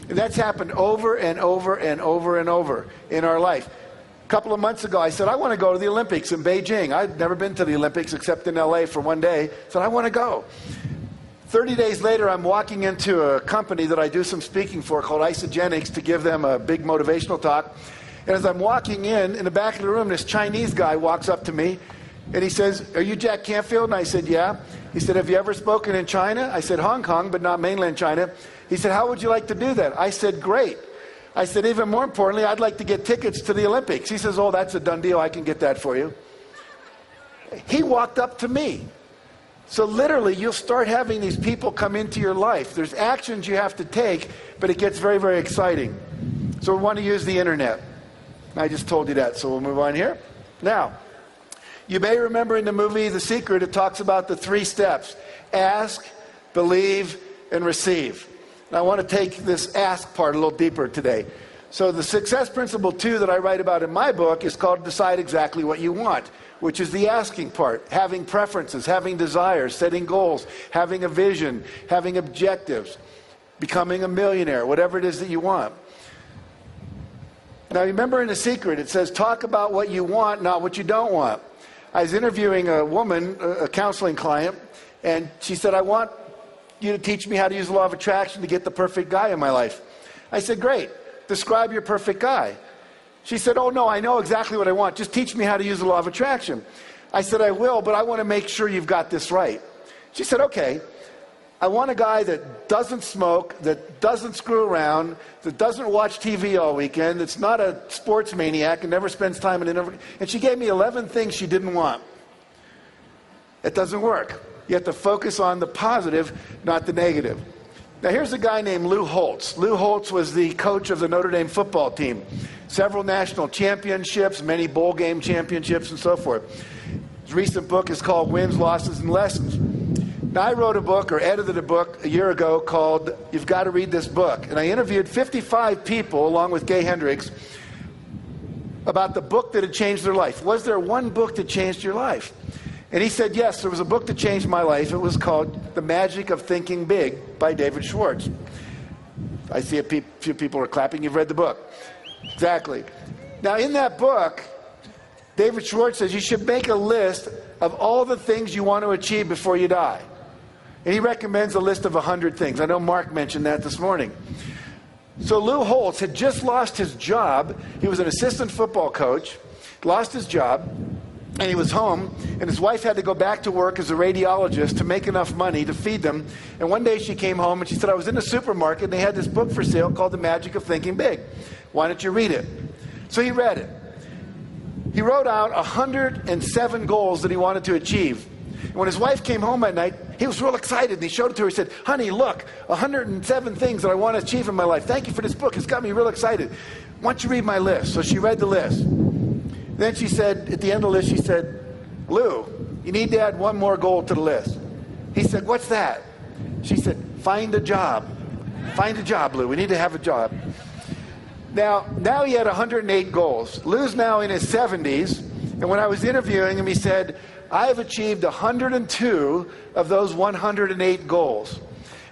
And that's happened over and over and over and over in our life. A couple of months ago, I said, I want to go to the Olympics in Beijing. I'd never been to the Olympics except in LA for one day. I said, I want to go. 30 days later, I'm walking into a company that I do some speaking for called Isogenics to give them a big motivational talk. And as I'm walking in the back of the room, this Chinese guy walks up to me and he says, are you Jack Canfield? And I said, yeah. He said, have you ever spoken in China? I said, Hong Kong, but not mainland China. He said, how would you like to do that? I said, great. I said, even more importantly, I'd like to get tickets to the Olympics. He says, oh, that's a done deal. I can get that for you. He walked up to me. So literally, you'll start having these people come into your life. There's actions you have to take, but it gets very, very exciting. So we want to use the internet. I just told you that, so we'll move on here. Now, you may remember in the movie The Secret, it talks about the 3 steps. Ask, believe, and receive. And I want to take this ask part a little deeper today. So the success principle 2 that I write about in my book is called Decide Exactly What You Want, which is the asking part, having preferences, having desires, setting goals, having a vision, having objectives, becoming a millionaire, whatever it is that you want. Now remember in The Secret, it says talk about what you want, not what you don't want. I was interviewing a woman, a counseling client, and she said, I want you to teach me how to use the law of attraction to get the perfect guy in my life. I said, great. Describe your perfect guy. She said, oh, no, I know exactly what I want. Just teach me how to use the law of attraction. I said, I will, but I want to make sure you've got this right. She said, okay. I want a guy that doesn't smoke, that doesn't screw around, that doesn't watch TV all weekend, that's not a sports maniac and never spends time in an... And she gave me 11 things she didn't want. It doesn't work. You have to focus on the positive, not the negative. Now here's a guy named Lou Holtz. Lou Holtz was the coach of the Notre Dame football team. Several national championships, many bowl game championships, and so forth. His recent book is called Wins, Losses, and Lessons. Now I wrote a book, or edited a book, a year ago called You've Got to Read This Book. And I interviewed 55 people, along with Gay Hendricks, about the book that had changed their life. Was there one book that changed your life? And he said, yes, there was a book that changed my life. It was called The Magic of Thinking Big by David Schwartz. I see a few people are clapping. You've read the book. Exactly. Now, in that book, David Schwartz says you should make a list of all the things you want to achieve before you die. And he recommends a list of 100 things. I know Mark mentioned that this morning. So Lou Holtz had just lost his job. He was an assistant football coach, lost his job. And he was home, and his wife had to go back to work as a radiologist to make enough money to feed them. And one day she came home, and she said, I was in the supermarket, and they had this book for sale called The Magic of Thinking Big. Why don't you read it? So he read it. He wrote out 107 goals that he wanted to achieve. And when his wife came home at night, he was real excited, and he showed it to her. He said, honey, look, 107 things that I want to achieve in my life. Thank you for this book. It's got me real excited. Why don't you read my list? So she read the list. Then she said, at the end of the list, she said, Lou, you need to add one more goal to the list. He said, what's that? She said, find a job. Find a job, Lou. We need to have a job. Now he had 108 goals. Lou's now in his 70s, and when I was interviewing him, he said, I have achieved 102 of those 108 goals.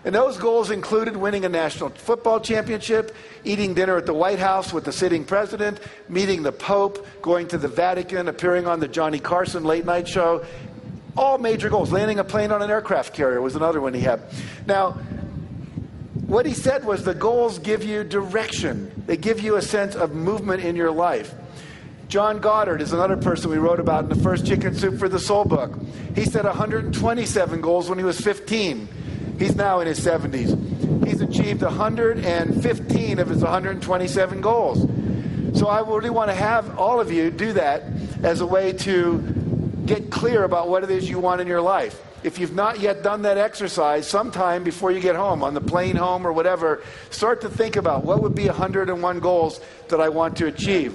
And those goals included winning a national football championship, eating dinner at the White House with the sitting president, meeting the Pope, going to the Vatican, appearing on the Johnny Carson late night show. All major goals. Landing a plane on an aircraft carrier was another one he had. Now, what he said was the goals give you direction. They give you a sense of movement in your life. John Goddard is another person we wrote about in the first Chicken Soup for the Soul book. He set 127 goals when he was 15. He's now in his 70s. He's achieved 115 of his 127 goals. So I really want to have all of you do that as a way to get clear about what it is you want in your life. If you've not yet done that exercise, sometime before you get home, on the plane home or whatever, start to think about what would be 101 goals that I want to achieve.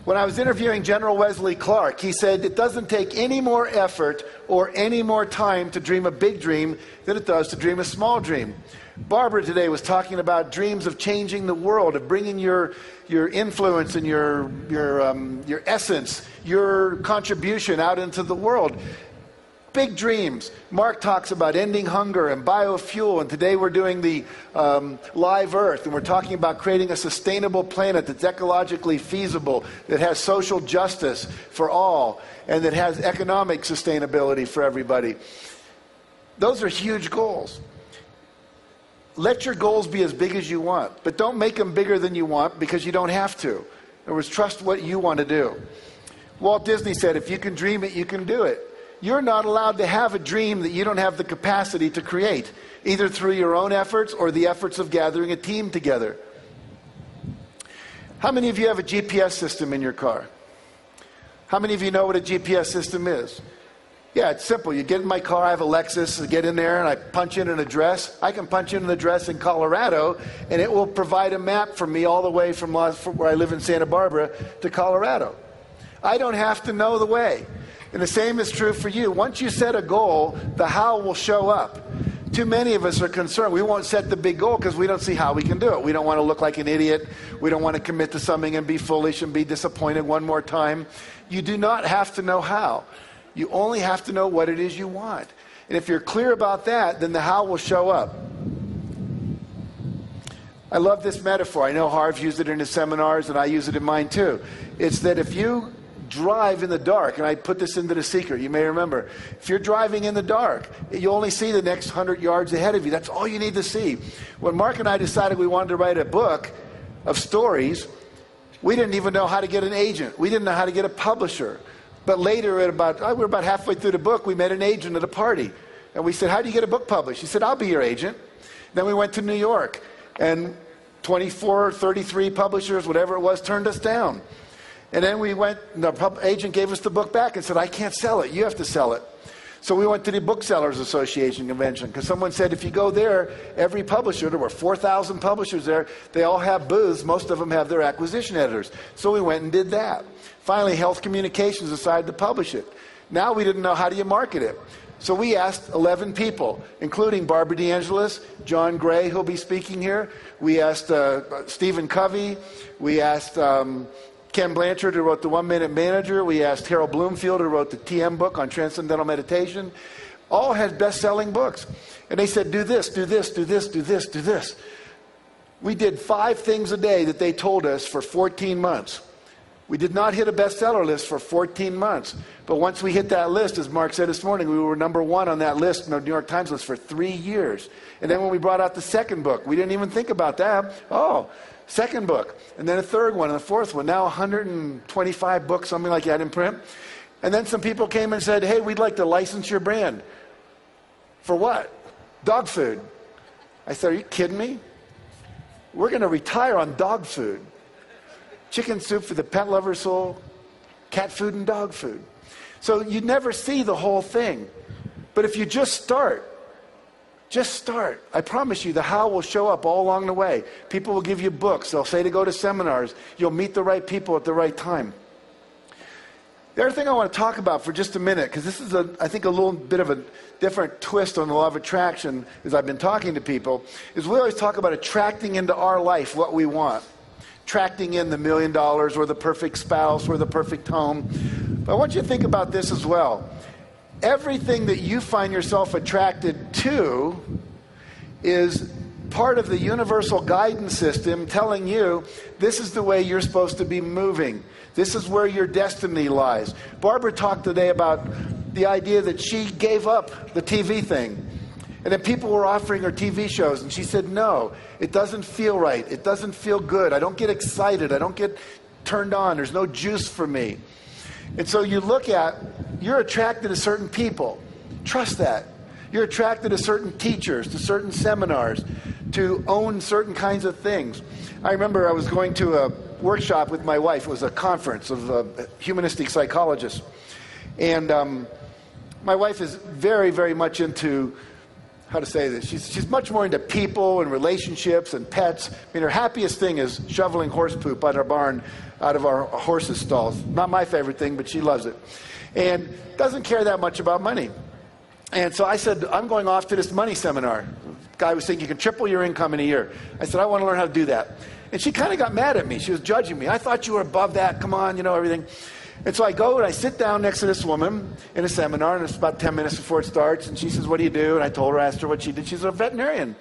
When I was interviewing General Wesley Clark, he said, it doesn't take any more effort or any more time to dream a big dream than it does to dream a small dream. Barbara today was talking about dreams of changing the world, of bringing your influence and your essence, your contribution out into the world. Big dreams. Mark talks about ending hunger and biofuel, and today we're doing the Live Earth, and we're talking about creating a sustainable planet that's ecologically feasible, that has social justice for all, and that has economic sustainability for everybody. Those are huge goals. Let your goals be as big as you want, but don't make them bigger than you want, because you don't have to. In other words, trust what you want to do. Walt Disney said, if you can dream it, you can do it. You're not allowed to have a dream that you don't have the capacity to create, either through your own efforts or the efforts of gathering a team together. How many of you have a GPS system in your car? How many of you know what a GPS system is? Yeah, it's simple. You get in my car, I have a Lexus, I get in there and I punch in an address. I can punch in an address in Colorado and it will provide a map for me all the way from where I live in Santa Barbara to Colorado. I don't have to know the way. And the same is true for you. Once you set a goal, the how will show up. Too many of us are concerned. We won't set the big goal because we don't see how we can do it. We don't want to look like an idiot. We don't want to commit to something and be foolish and be disappointed one more time. You do not have to know how. You only have to know what it is you want. And if you're clear about that, then the how will show up. I love this metaphor. I know Harv used it in his seminars, and I use it in mine too. It's that if you drive in the dark, and I put this into the secret, you may remember, if you're driving in the dark, you only see the next 100 yards ahead of you. That's all you need to see. When Mark and I decided we wanted to write a book of stories, we didn't even know how to get an agent. We didn't know how to get a publisher. But later, we were about halfway through the book, we met an agent at a party. And we said, how do you get a book published? He said, I'll be your agent. Then we went to New York, and 24, 33 publishers, whatever it was, turned us down. And then we went, and the agent gave us the book back and said, I can't sell it. You have to sell it. So we went to the Booksellers Association convention, because someone said if you go there, every publisher, there were 4,000 publishers there, they all have booths. Most of them have their acquisition editors. So we went and did that. Finally, Health Communications decided to publish it. Now we didn't know how do you market it. So we asked 11 people, including Barbara DeAngelis, John Gray, who'll be speaking here. We asked Stephen Covey. We asked Ken Blanchard, who wrote The 1 Minute Manager. We asked Harold Bloomfield, who wrote the TM book on Transcendental Meditation. All had best-selling books. And they said, do this, do this, do this, do this, do this. We did 5 things a day that they told us for 14 months. We did not hit a bestseller list for 14 months. But once we hit that list, as Mark said this morning, we were number 1 on that list, in the New York Times list, for 3 years. And then when we brought out the second book, we didn't even think about that. Oh, second book. And then a third one and a fourth one. Now 125 books, something like that in print. And then some people came and said, hey, we'd like to license your brand. For what? Dog food. I said, are you kidding me? We're going to retire on dog food. Chicken soup for the pet lover's soul, cat food and dog food. So you never see the whole thing. But if you just start, I promise you the how will show up all along the way. People will give you books. They'll say to go to seminars. You'll meet the right people at the right time. The other thing I want to talk about for just a minute, because this is, I think, a little bit of a different twist on the law of attraction as I've been talking to people, is we always talk about attracting into our life what we want. Attracting in the $1 million or the perfect spouse or the perfect home. But I want you to think about this as well. Everything that you find yourself attracted to is part of the universal guidance system telling you this is the way you're supposed to be moving. This is where your destiny lies. Barbara talked today about the idea that she gave up the TV thing. And then people were offering her TV shows, and she said, no, it doesn't feel right. It doesn't feel good. I don't get excited. I don't get turned on. There's no juice for me. And so you look at, you're attracted to certain people. Trust that. You're attracted to certain teachers, to certain seminars, to own certain kinds of things. I remember I was going to a workshop with my wife. It was a conference of humanistic psychologists. And my wife is very, very much into how to say this. She's much more into people and relationships and pets. I mean, her happiest thing is shoveling horse poop out of our barn, out of our horses' stalls. Not my favorite thing, but she loves it. And doesn't care that much about money. And so I said, I'm going off to this money seminar. The guy was saying you can triple your income in a year. I said, I want to learn how to do that. And she kind of got mad at me. She was judging me. I thought you were above that. Come on, everything. And so I go and I sit down next to this woman in a seminar, and it's about 10 minutes before it starts. And she says, what do you do? And I told her, asked her what she did. She's a veterinarian.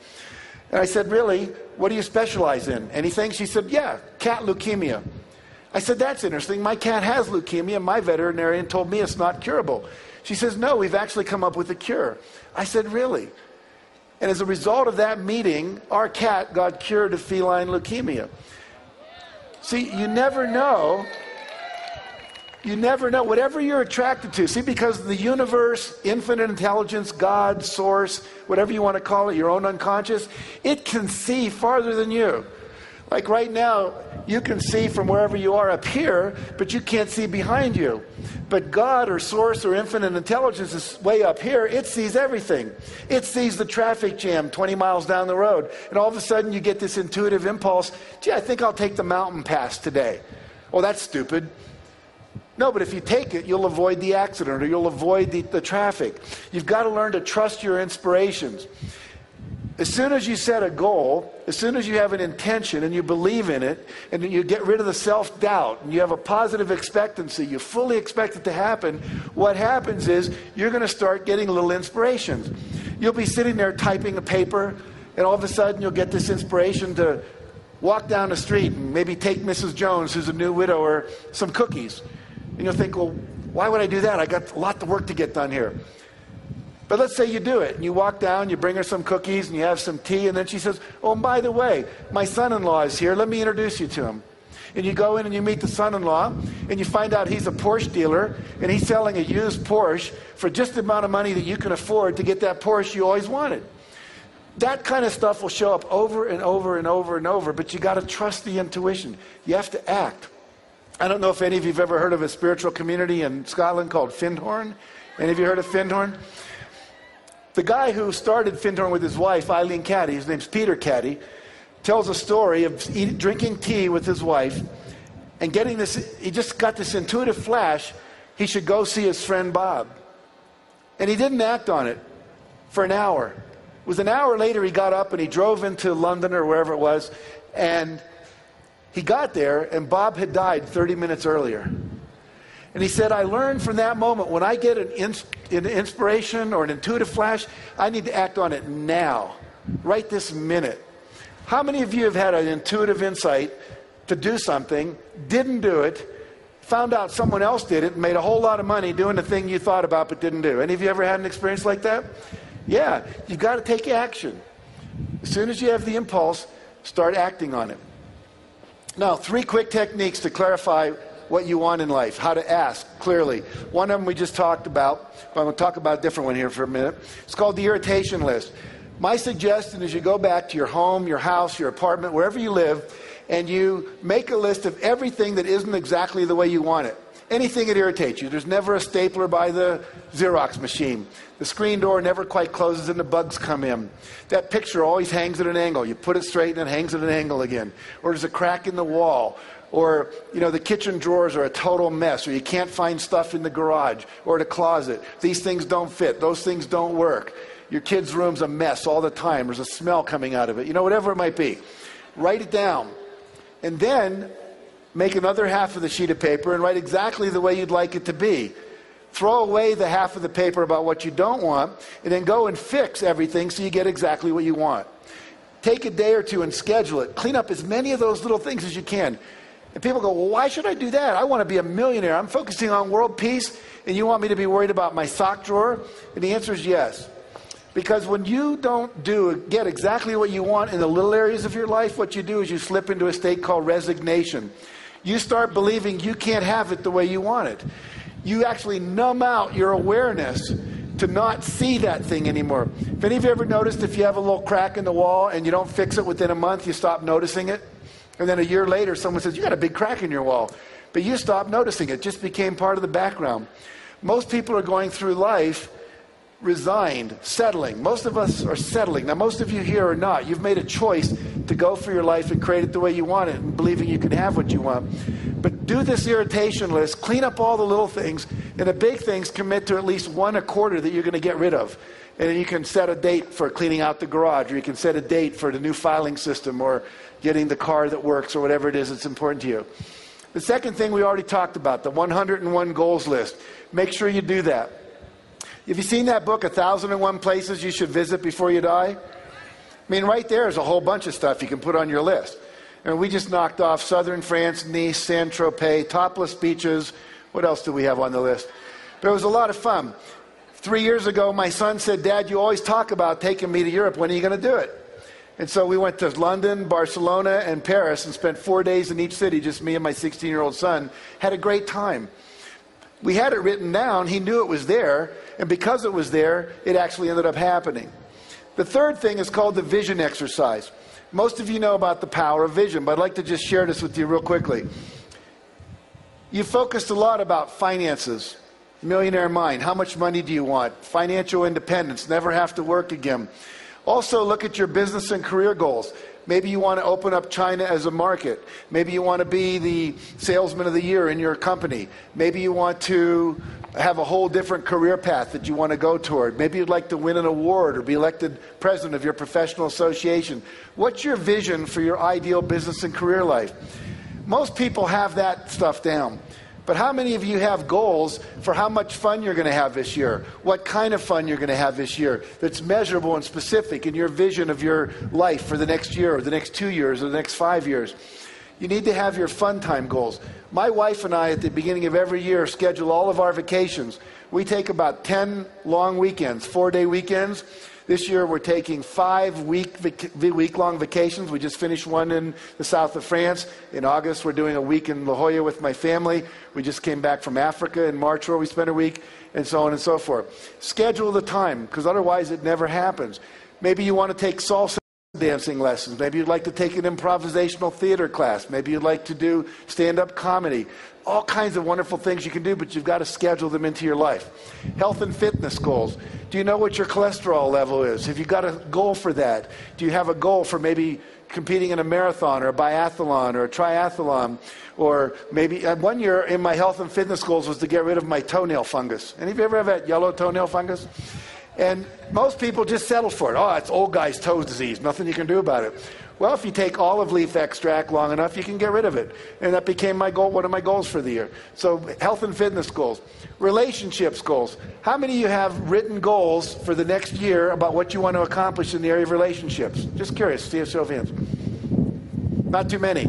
And I said, really? What do you specialize in? Anything? She said, yeah, cat leukemia. I said, that's interesting. My cat has leukemia. My veterinarian told me it's not curable. She says, no, we've actually come up with a cure. I said, really? And as a result of that meeting, our cat got cured of feline leukemia. See, you never know. You never know. Whatever you're attracted to. See, because the universe, infinite intelligence, God, source, whatever you want to call it, your own unconscious, it can see farther than you. Like right now, you can see from wherever you are up here, but you can't see behind you. But God or source or infinite intelligence is way up here. It sees everything. It sees the traffic jam 20 miles down the road. And all of a sudden you get this intuitive impulse, gee, I think I'll take the mountain pass today. Oh, that's stupid. No, but if you take it, you'll avoid the accident or you'll avoid the traffic. You've got to learn to trust your inspirations. As soon as you set a goal, as soon as you have an intention and you believe in it, and you get rid of the self-doubt, and you have a positive expectancy, you fully expect it to happen, what happens is you're going to start getting little inspirations. You'll be sitting there typing a paper, and all of a sudden you'll get this inspiration to walk down the street and maybe take Mrs. Jones, who's a new widower, some cookies. And you'll think, well, why would I do that? I got a lot of work to get done here. But let's say you do it, and you walk down, you bring her some cookies, and you have some tea, and then she says, oh, and by the way, my son-in-law is here. Let me introduce you to him. And you go in and you meet the son-in-law, and you find out he's a Porsche dealer, and he's selling a used Porsche for just the amount of money that you can afford to get that Porsche you always wanted. That kind of stuff will show up over and over and over and over, but you got to trust the intuition. You have to act. I don't know if any of you have ever heard of a spiritual community in Scotland called Findhorn. Any of you heard of Findhorn? The guy who started Findhorn with his wife, Eileen Caddy, his name's Peter Caddy, tells a story of drinking tea with his wife and getting this, he just got this intuitive flash, he should go see his friend Bob. And he didn't act on it for an hour. It was an hour later he got up and he drove into London or wherever it was, and he got there and Bob had died 30 minutes earlier. And he said, I learned from that moment, when I get an inspiration or an intuitive flash, I need to act on it now, right this minute. How many of you have had an intuitive insight to do something, didn't do it, found out someone else did it, and made a whole lot of money doing the thing you thought about but didn't do? Any of you ever had an experience like that? Yeah, you've got to take action. As soon as you have the impulse, start acting on it. Now, 3 quick techniques to clarify what you want in life, how to ask clearly. One of them we just talked about, but I'm going to talk about a different one here for a minute. It's called the irritation list. My suggestion is you go back to your home, your house, your apartment, wherever you live, and you make a list of everything that isn't exactly the way you want it. Anything that irritates you. There's never a stapler by the Xerox machine. The screen door never quite closes and the bugs come in. That picture always hangs at an angle. You put it straight and it hangs at an angle again. Or there's a crack in the wall. Or, the kitchen drawers are a total mess. Or you can't find stuff in the garage or the closet. These things don't fit. Those things don't work. Your kid's room's a mess all the time. There's a smell coming out of it. Whatever it might be. Write it down. And then make another half of the sheet of paper and write exactly the way you'd like it to be. Throw away the half of the paper about what you don't want, and then go and fix everything so you get exactly what you want. Take a day or two and schedule it. Clean up as many of those little things as you can. And people go, well, why should I do that? I want to be a millionaire. I'm focusing on world peace, and you want me to be worried about my sock drawer? And the answer is yes. Because when you don't get exactly what you want in the little areas of your life, what you do is you slip into a state called resignation. You start believing you can't have it the way you want it. You actually numb out your awareness to not see that thing anymore. Have any of you ever noticed if you have a little crack in the wall and you don't fix it within a month, you stop noticing it? And then a year later, someone says, you got a big crack in your wall. But you stopped noticing it. It just became part of the background. Most people are going through life resigned, settling. Most of us are settling. Now, most of you here are not. You've made a choice to go for your life and create it the way you want it and believing you can have what you want. But do this irritation list, clean up all the little things, and the big things commit to at least one a quarter that you're going to get rid of. And then you can set a date for cleaning out the garage, or you can set a date for the new filing system, or getting the car that works, or whatever it is that's important to you. The second thing we already talked about, the 101 goals list. Make sure you do that. Have you seen that book, 1,001 Places You Should Visit Before You Die? I mean, right there is a whole bunch of stuff you can put on your list. And we just knocked off southern France, Nice, Saint-Tropez, topless beaches. What else do we have on the list? But it was a lot of fun. 3 years ago, my son said, "Dad, you always talk about taking me to Europe. When are you going to do it?" And so we went to London, Barcelona, and Paris and spent 4 days in each city, just me and my 16-year-old son. Had a great time. We had it written down. He knew it was there. And because it was there, it actually ended up happening. The third thing is called the vision exercise. Most of you know about the power of vision, but I'd like to just share this with you real quickly. You focused a lot about finances, millionaire mind. How much money do you want? Financial independence, never have to work again. Also, look at your business and career goals. Maybe you want to open up China as a market. Maybe you want to be the salesman of the year in your company. Maybe you want to have a whole different career path that you want to go toward. Maybe you'd like to win an award or be elected president of your professional association. What's your vision for your ideal business and career life? Most people have that stuff down. But how many of you have goals for how much fun you're going to have this year? What kind of fun you're going to have this year that's measurable and specific in your vision of your life for the next year or the next 2 years or the next 5 years? You need to have your fun time goals. My wife and I, at the beginning of every year, schedule all of our vacations. We take about 10 long weekends, 4-day weekends. This year we're taking 5 week-long vacations. We just finished one in the south of France. In August we're doing a week in La Jolla with my family. We just came back from Africa in March where we spent a week, and so on and so forth. Schedule the time, because otherwise it never happens. Maybe you want to take salsa dancing lessons. Maybe you'd like to take an improvisational theater class. Maybe you'd like to do stand-up comedy. All kinds of wonderful things you can do, but you've got to schedule them into your life. Health and fitness goals. Do you know what your cholesterol level is? Have you got a goal for that? Do you have a goal for maybe competing in a marathon or a biathlon or a triathlon? Or maybe 1 year in my health and fitness goals was to get rid of my toenail fungus. Any of you ever have that yellow toenail fungus? And most people just settle for it. Oh, it's old guy's toe disease. Nothing you can do about it. Well, if you take olive leaf extract long enough, you can get rid of it. And that became my goal, one of my goals for the year. So health and fitness goals. Relationships goals. How many of you have written goals for the next year about what you want to accomplish in the area of relationships? Just curious. See a show of hands. Not too many.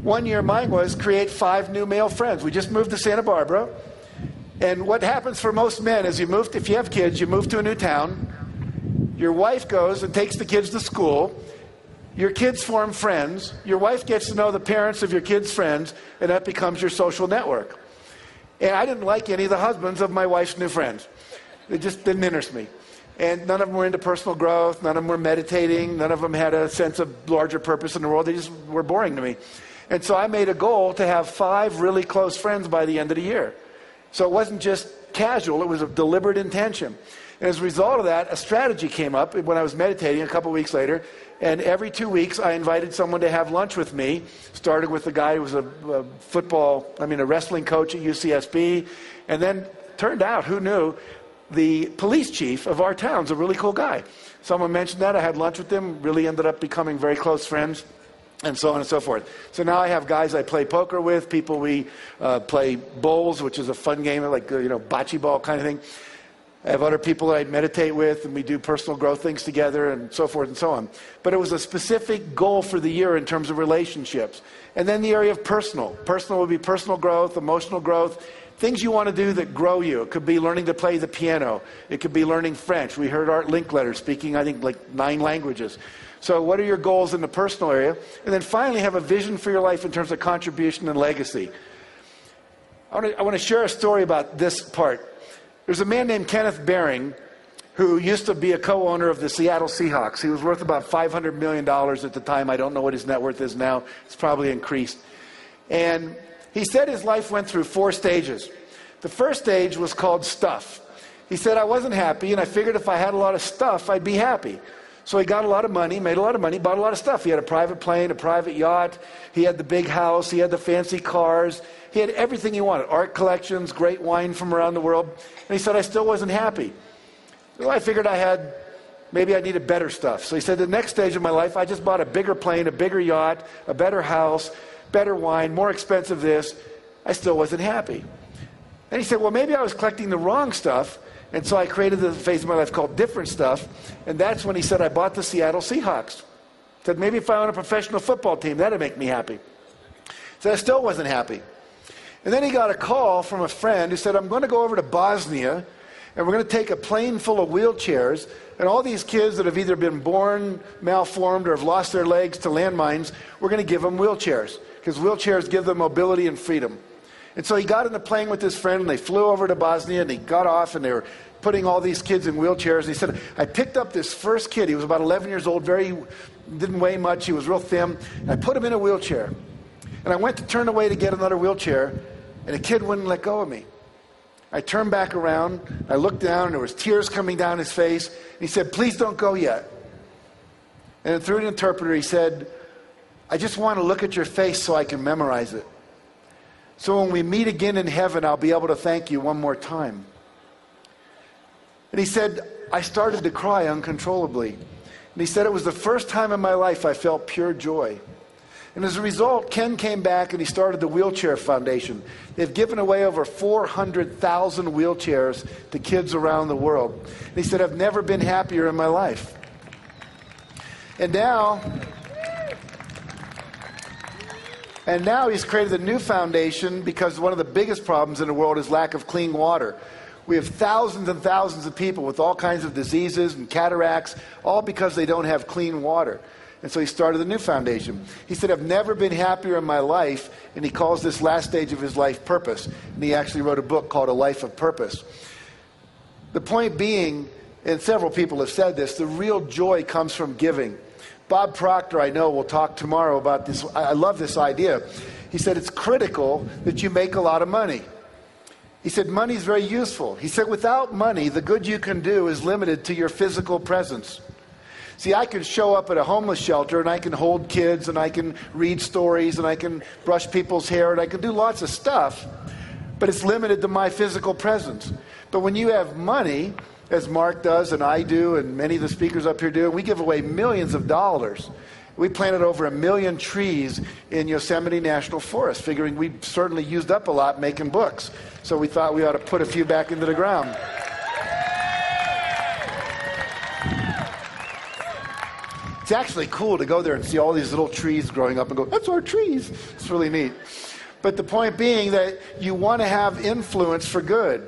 1 year mine was create 5 new male friends. We just moved to Santa Barbara. And what happens for most men is if you have kids, you move to a new town. Your wife goes and takes the kids to school. Your kids form friends. Your wife gets to know the parents of your kids' friends, and that becomes your social network. And I didn't like any of the husbands of my wife's new friends. It just didn't interest me. And none of them were into personal growth. None of them were meditating. None of them had a sense of larger purpose in the world. They just were boring to me. And so I made a goal to have 5 really close friends by the end of the year. So it wasn't just casual, it was a deliberate intention. And as a result of that, a strategy came up when I was meditating a couple weeks later. And every 2 weeks, I invited someone to have lunch with me. Started with a guy who was a wrestling coach at UCSB. And then turned out, who knew, the police chief of our town's a really cool guy. Someone mentioned that. I had lunch with him. Really ended up becoming very close friends. And so on and so forth. So now I have guys I play poker with, people we play bowls, which is a fun game, like bocce ball kind of thing. I have other people that I meditate with, and we do personal growth things together, and so forth and so on. But it was a specific goal for the year in terms of relationships. And then the area of personal. Personal would be personal growth, emotional growth, things you want to do that grow you. It could be learning to play the piano. It could be learning French. We heard Art Linkletter speaking, I think, like 9 languages. So what are your goals in the personal area? And then finally, have a vision for your life in terms of contribution and legacy. I want to share a story about this part. There's a man named Kenneth Baring who used to be a co-owner of the Seattle Seahawks. He was worth about $500 million at the time. I don't know what his net worth is now. It's probably increased. And he said his life went through 4 stages. The first stage was called stuff. He said, I wasn't happy, and I figured if I had a lot of stuff, I'd be happy. So he got a lot of money, made a lot of money, bought a lot of stuff. He had a private plane, a private yacht. He had the big house. He had the fancy cars. He had everything he wanted. Art collections, great wine from around the world. And he said, I still wasn't happy. So I figured maybe I needed better stuff. So he said, the next stage of my life, I just bought a bigger plane, a bigger yacht, a better house, better wine, more expensive this. I still wasn't happy. And he said, well, maybe I was collecting the wrong stuff. And so I created the phase of my life called different stuff. And that's when he said, I bought the Seattle Seahawks. He said, maybe if I own a professional football team, that'd make me happy. So I still wasn't happy. And then he got a call from a friend who said, I'm going to go over to Bosnia, and we're going to take a plane full of wheelchairs, and all these kids that have either been born malformed or have lost their legs to landmines, we're going to give them wheelchairs, because wheelchairs give them mobility and freedom. And so he got in the plane with his friend, and they flew over to Bosnia, and he got off, and they were putting all these kids in wheelchairs. And he said, I picked up this first kid. He was about 11 years old, didn't weigh much. He was real thin. And I put him in a wheelchair. And I went to turn away to get another wheelchair, and the kid wouldn't let go of me. I turned back around. I looked down, and there was tears coming down his face. And he said, please don't go yet. And through an interpreter, he said, I just want to look at your face so I can memorize it. So when we meet again in heaven, I'll be able to thank you one more time. And he said, I started to cry uncontrollably. And he said, it was the first time in my life I felt pure joy. And as a result, Ken came back and he started the Wheelchair Foundation. They've given away over 400,000 wheelchairs to kids around the world. And he said, I've never been happier in my life. And now he's created a new foundation because one of the biggest problems in the world is lack of clean water. We have thousands and thousands of people with all kinds of diseases and cataracts, all because they don't have clean water. And so he started a new foundation. He said, I've never been happier in my life, and he calls this last stage of his life purpose. And he actually wrote a book called A Life of Purpose. The point being, and several people have said this, the real joy comes from giving. Bob Proctor, I know, will talk tomorrow about this. I love this idea. He said it's critical that you make a lot of money. He said money is very useful. He said without money, the good you can do is limited to your physical presence. See, I can show up at a homeless shelter and I can hold kids and I can read stories and I can brush people's hair and I can do lots of stuff, but it's limited to my physical presence. But when you have money, as Mark does and I do and many of the speakers up here do, we give away millions of dollars. We planted over 1 million trees in Yosemite National Forest, figuring we certainly used up a lot making books. So we thought we ought to put a few back into the ground. It's actually cool to go there and see all these little trees growing up and go, that's our trees. It's really neat. But the point being that you want to have influence for good.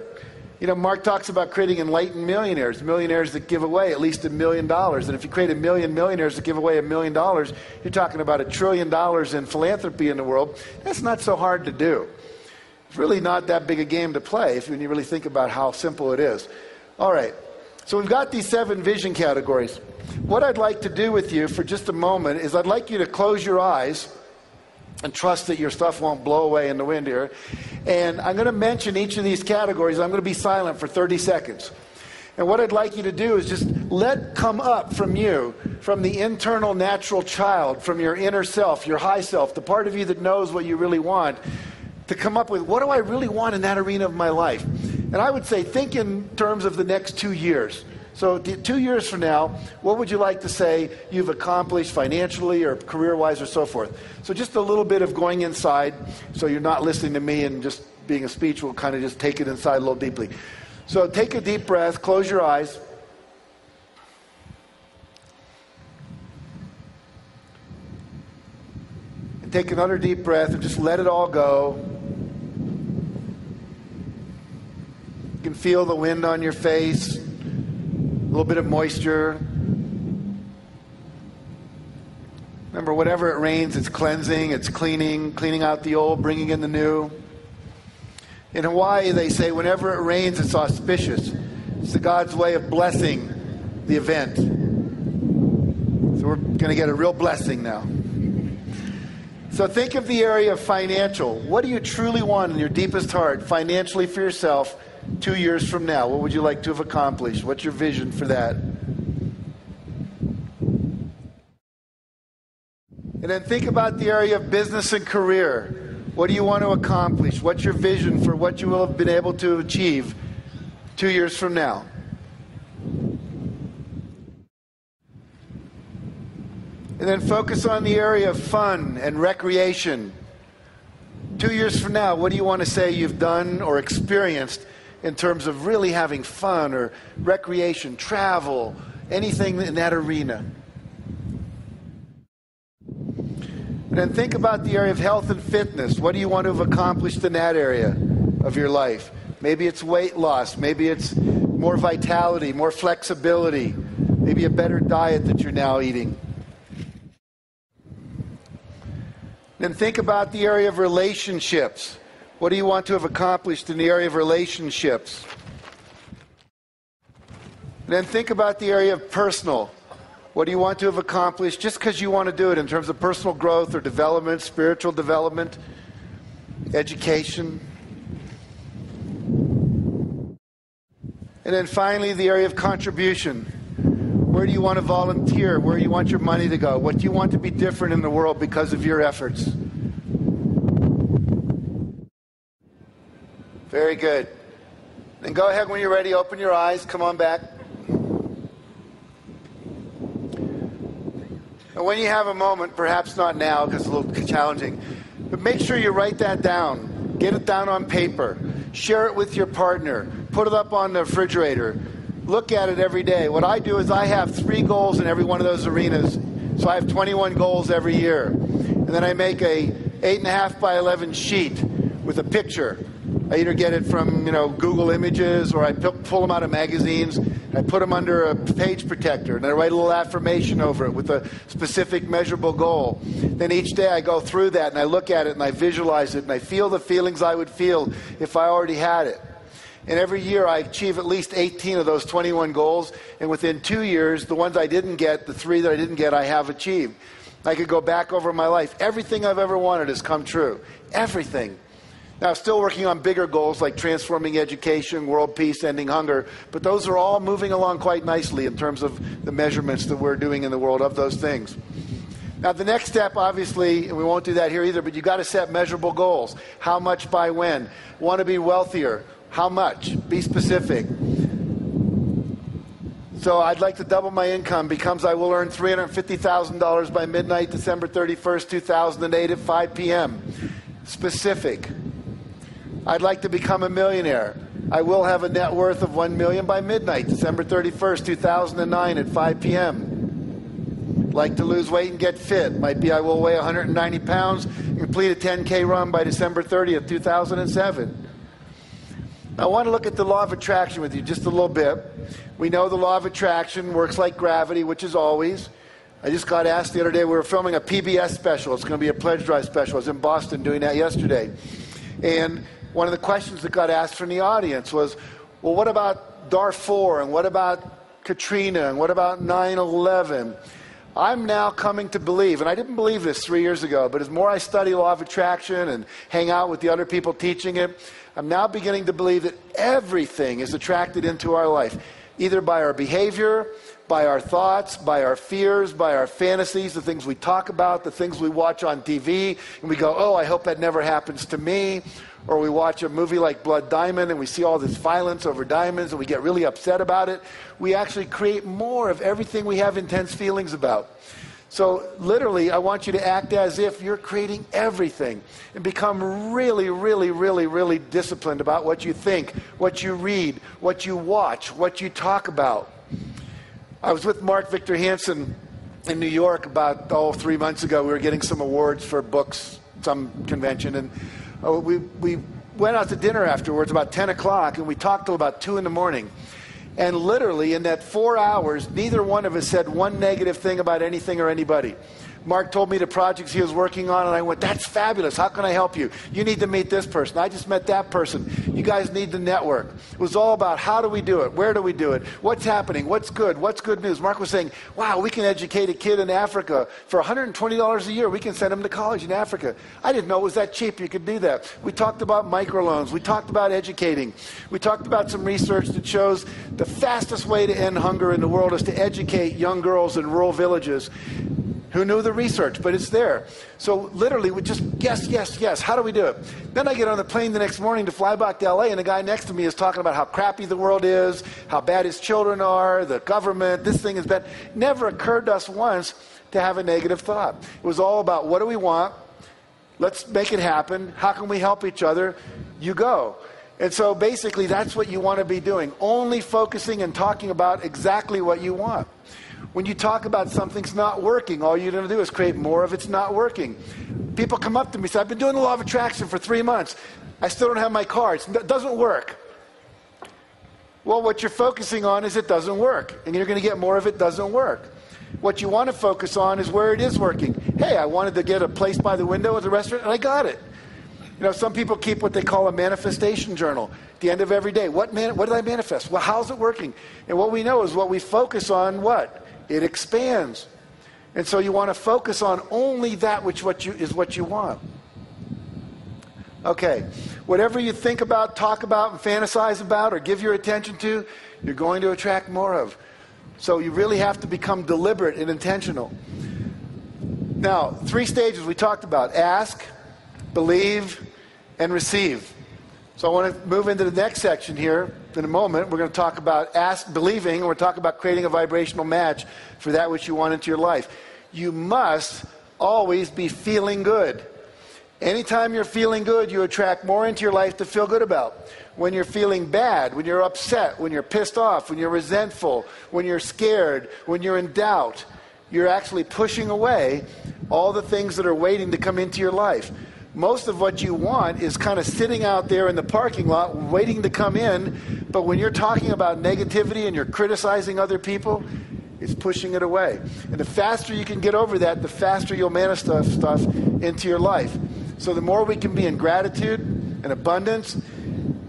You know, Mark talks about creating enlightened millionaires that give away at least $1 million. And if you create 1 million millionaires that give away $1 million, you're talking about $1 trillion in philanthropy in the world. That's not so hard to do. It's really not that big a game to play when you really think about how simple it is. All right, so we've got these 7 vision categories. What I'd like to do with you for just a moment is I'd like you to close your eyes and trust that your stuff won't blow away in the wind here. And I'm going to mention each of these categories. I'm going to be silent for 30 seconds. And what I'd like you to do is just let come up from you, from the internal natural child, from your inner self, your high self, the part of you that knows what you really want, to come up with, what do I really want in that arena of my life? And I would say, think in terms of the next 2 years. So 2 years from now, what would you like to say you've accomplished financially or career-wise or so forth? So just a little bit of going inside, so you're not listening to me and just being a speech. We'll kind of just take it inside a little deeply. So take a deep breath, close your eyes. And take another deep breath and just let it all go. You can feel the wind on your face. A little bit of moisture. Remember, whenever it rains, it's cleansing, it's cleaning out the old, bringing in the new. In Hawaii, they say whenever it rains, it's auspicious. It's the God's way of blessing the event. So we're going to get a real blessing now. So think of the area of financial. What do you truly want in your deepest heart, financially for yourself 2 years from now? What would you like to have accomplished? What's your vision for that? And then think about the area of business and career. What do you want to accomplish? What's your vision for what you will have been able to achieve 2 years from now? And then focus on the area of fun and recreation. 2 years from now, what do you want to say you've done or experienced in terms of really having fun or recreation, travel, anything in that arena? And then think about the area of health and fitness. What do you want to have accomplished in that area of your life? Maybe it's weight loss. Maybe it's more vitality, more flexibility. Maybe a better diet that you're now eating. Then think about the area of relationships. What do you want to have accomplished in the area of relationships? And then think about the area of personal. What do you want to have accomplished just because you want to do it in terms of personal growth or development, spiritual development, education? And then finally, the area of contribution. Where do you want to volunteer? Where do you want your money to go? What do you want to be different in the world because of your efforts? Very good. Then go ahead when you're ready. Open your eyes. Come on back. And when you have a moment, perhaps not now because it's a little challenging, but make sure you write that down. Get it down on paper. Share it with your partner. Put it up on the refrigerator. Look at it every day. What I do is I have 3 goals in every one of those arenas. So I have 21 goals every year. And then I make a 8.5 by 11 sheet with a picture. I either get it from, Google Images, or I pull them out of magazines. I put them under a page protector, and I write a little affirmation over it with a specific measurable goal. Then each day I go through that, and I look at it, and I visualize it, and I feel the feelings I would feel if I already had it. And every year I achieve at least 18 of those 21 goals. And within 2 years, the ones I didn't get, the 3 that I didn't get, I have achieved. I could go back over my life. Everything I've ever wanted has come true. Everything. Now, still working on bigger goals like transforming education, world peace, ending hunger. But those are all moving along quite nicely in terms of the measurements that we're doing in the world of those things. Now, the next step, obviously, and we won't do that here either, but you've got to set measurable goals. How much by when? Want to be wealthier. How much? Be specific. So I'd like to double my income because I will earn $350,000 by midnight, December 31st, 2008 at 5 p.m. Specific. I'd like to become a millionaire. I will have a net worth of $1 million by midnight, December 31st, 2009 at 5 p.m. Like to lose weight and get fit. Might be I will weigh 190 pounds and complete a 10K run by December 30th, 2007. I want to look at the law of attraction with you just a little bit. We know the law of attraction works like gravity, which is always. I just got asked the other day, we were filming a PBS special. It's going to be a pledge drive special. I was in Boston doing that yesterday. And one of the questions that got asked from the audience was, well, what about Darfur? And what about Katrina? And what about 9/11? I'm now coming to believe, and I didn't believe this 3 years ago, but as more I study law of attraction and hang out with the other people teaching it, I'm now beginning to believe that everything is attracted into our life, either by our behavior, by our thoughts, by our fears, by our fantasies, the things we talk about, the things we watch on TV, and we go, oh, I hope that never happens to me. Or we watch a movie like Blood Diamond and we see all this violence over diamonds and we get really upset about it. We actually create more of everything we have intense feelings about. So literally, I want you to act as if you're creating everything and become really, really, really, really disciplined about what you think, what you read, what you watch, what you talk about. I was with Mark Victor Hansen in New York about 3 months ago. We were getting some awards for books, some convention, and we went out to dinner afterwards about 10 o'clock, and we talked till about 2 in the morning. And literally, in that 4 hours, neither one of us said one negative thing about anything or anybody. Mark told me the projects he was working on, and I went, that's fabulous. How can I help you? You need to meet this person. I just met that person. You guys need to network. It was all about how do we do it? Where do we do it? What's happening? What's good? What's good news? Mark was saying, wow, we can educate a kid in Africa for $120 a year. We can send him to college in Africa. I didn't know it was that cheap. You could do that. We talked about microloans. We talked about educating. We talked about some research that shows the fastest way to end hunger in the world is to educate young girls in rural villages. Who knew the research? But it's there. So literally, we just yes. How do we do it? Then I get on the plane the next morning to fly back to LA, and the guy next to me is talking about how crappy the world is, how bad his children are, the government, this thing is bad. Never occurred to us once to have a negative thought. It was all about what do we want? Let's make it happen. How can we help each other? You go. And so basically, that's what you want to be doing. Only focusing and talking about exactly what you want. When you talk about something's not working, all you're going to do is create more of it's not working. People come up to me and say, I've been doing the law of attraction for 3 months. I still don't have my car. It doesn't work. Well, what you're focusing on is it doesn't work. And you're going to get more of it doesn't work. What you want to focus on is where it is working. Hey, I wanted to get a place by the window at the restaurant, and I got it. You know, some people keep what they call a manifestation journal. At the end of every day, what did I manifest? Well, how's it working? And what we know is what we focus on, what? It expands. And so you want to focus on only that which is what you want. Okay. Whatever you think about, talk about, and fantasize about, or give your attention to, you're going to attract more of. So you really have to become deliberate and intentional. Now, 3 stages we talked about. Ask, believe, and receive. So I want to move into the next section here. In a moment, we're going to talk about believing, and we're talking about creating a vibrational match for that which you want into your life. You must always be feeling good. Anytime you're feeling good, you attract more into your life to feel good about. When you're feeling bad, when you're upset, when you're pissed off, when you're resentful, when you're scared, when you're in doubt, you're actually pushing away all the things that are waiting to come into your life. Most of what you want is kind of sitting out there in the parking lot waiting to come in, but when you're talking about negativity and you're criticizing other people, it's pushing it away. And the faster you can get over that, the faster you'll manifest stuff into your life. So the more we can be in gratitude and abundance.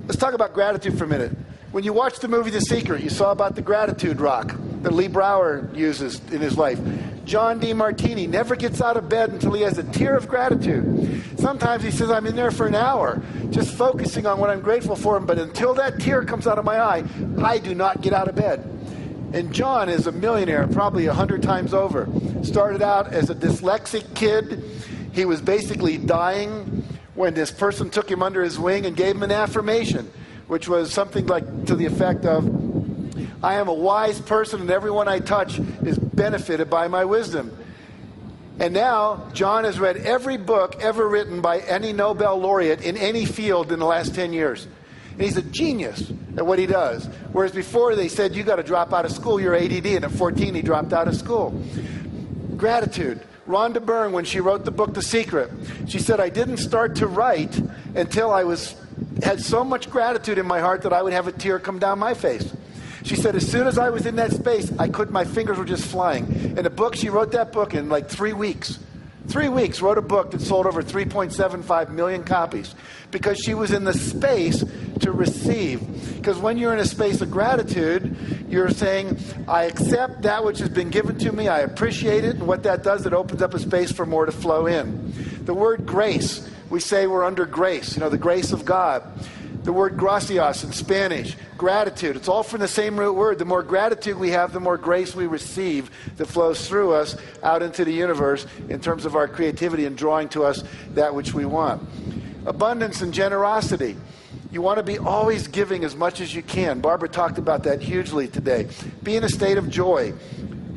Let's talk about gratitude for a minute. When you watch the movie The Secret, you saw about the gratitude rock that Lee Brower uses in his life. John DeMartini never gets out of bed until he has a tear of gratitude. Sometimes he says, I'm in there for an hour, just focusing on what I'm grateful for, but until that tear comes out of my eye, I do not get out of bed. And John is a millionaire, probably 100 times over. Started out as a dyslexic kid. He was basically dying when this person took him under his wing and gave him an affirmation, which was something like to the effect of, I am a wise person and everyone I touch is benefited by my wisdom. And now, John has read every book ever written by any Nobel laureate in any field in the last 10 years. And he's a genius at what he does. Whereas before they said, you got to drop out of school, you're ADD, and at 14 he dropped out of school. Gratitude. Rhonda Byrne, when she wrote the book The Secret, she said, I didn't start to write until I had so much gratitude in my heart that I would have a tear come down my face. She said, as soon as I was in that space, my fingers were just flying. And the book, she wrote that book in like 3 weeks. 3 weeks, wrote a book that sold over 3.75 million copies because she was in the space to receive. Because when you're in a space of gratitude, you're saying, I accept that which has been given to me, I appreciate it, and what that does, it opens up a space for more to flow in. The word grace, we say we're under grace, the grace of God. The word gracias in Spanish, gratitude. It's all from the same root word. The more gratitude we have, the more grace we receive that flows through us out into the universe in terms of our creativity and drawing to us that which we want. Abundance and generosity. You want to be always giving as much as you can. Barbara talked about that hugely today. Be in a state of joy.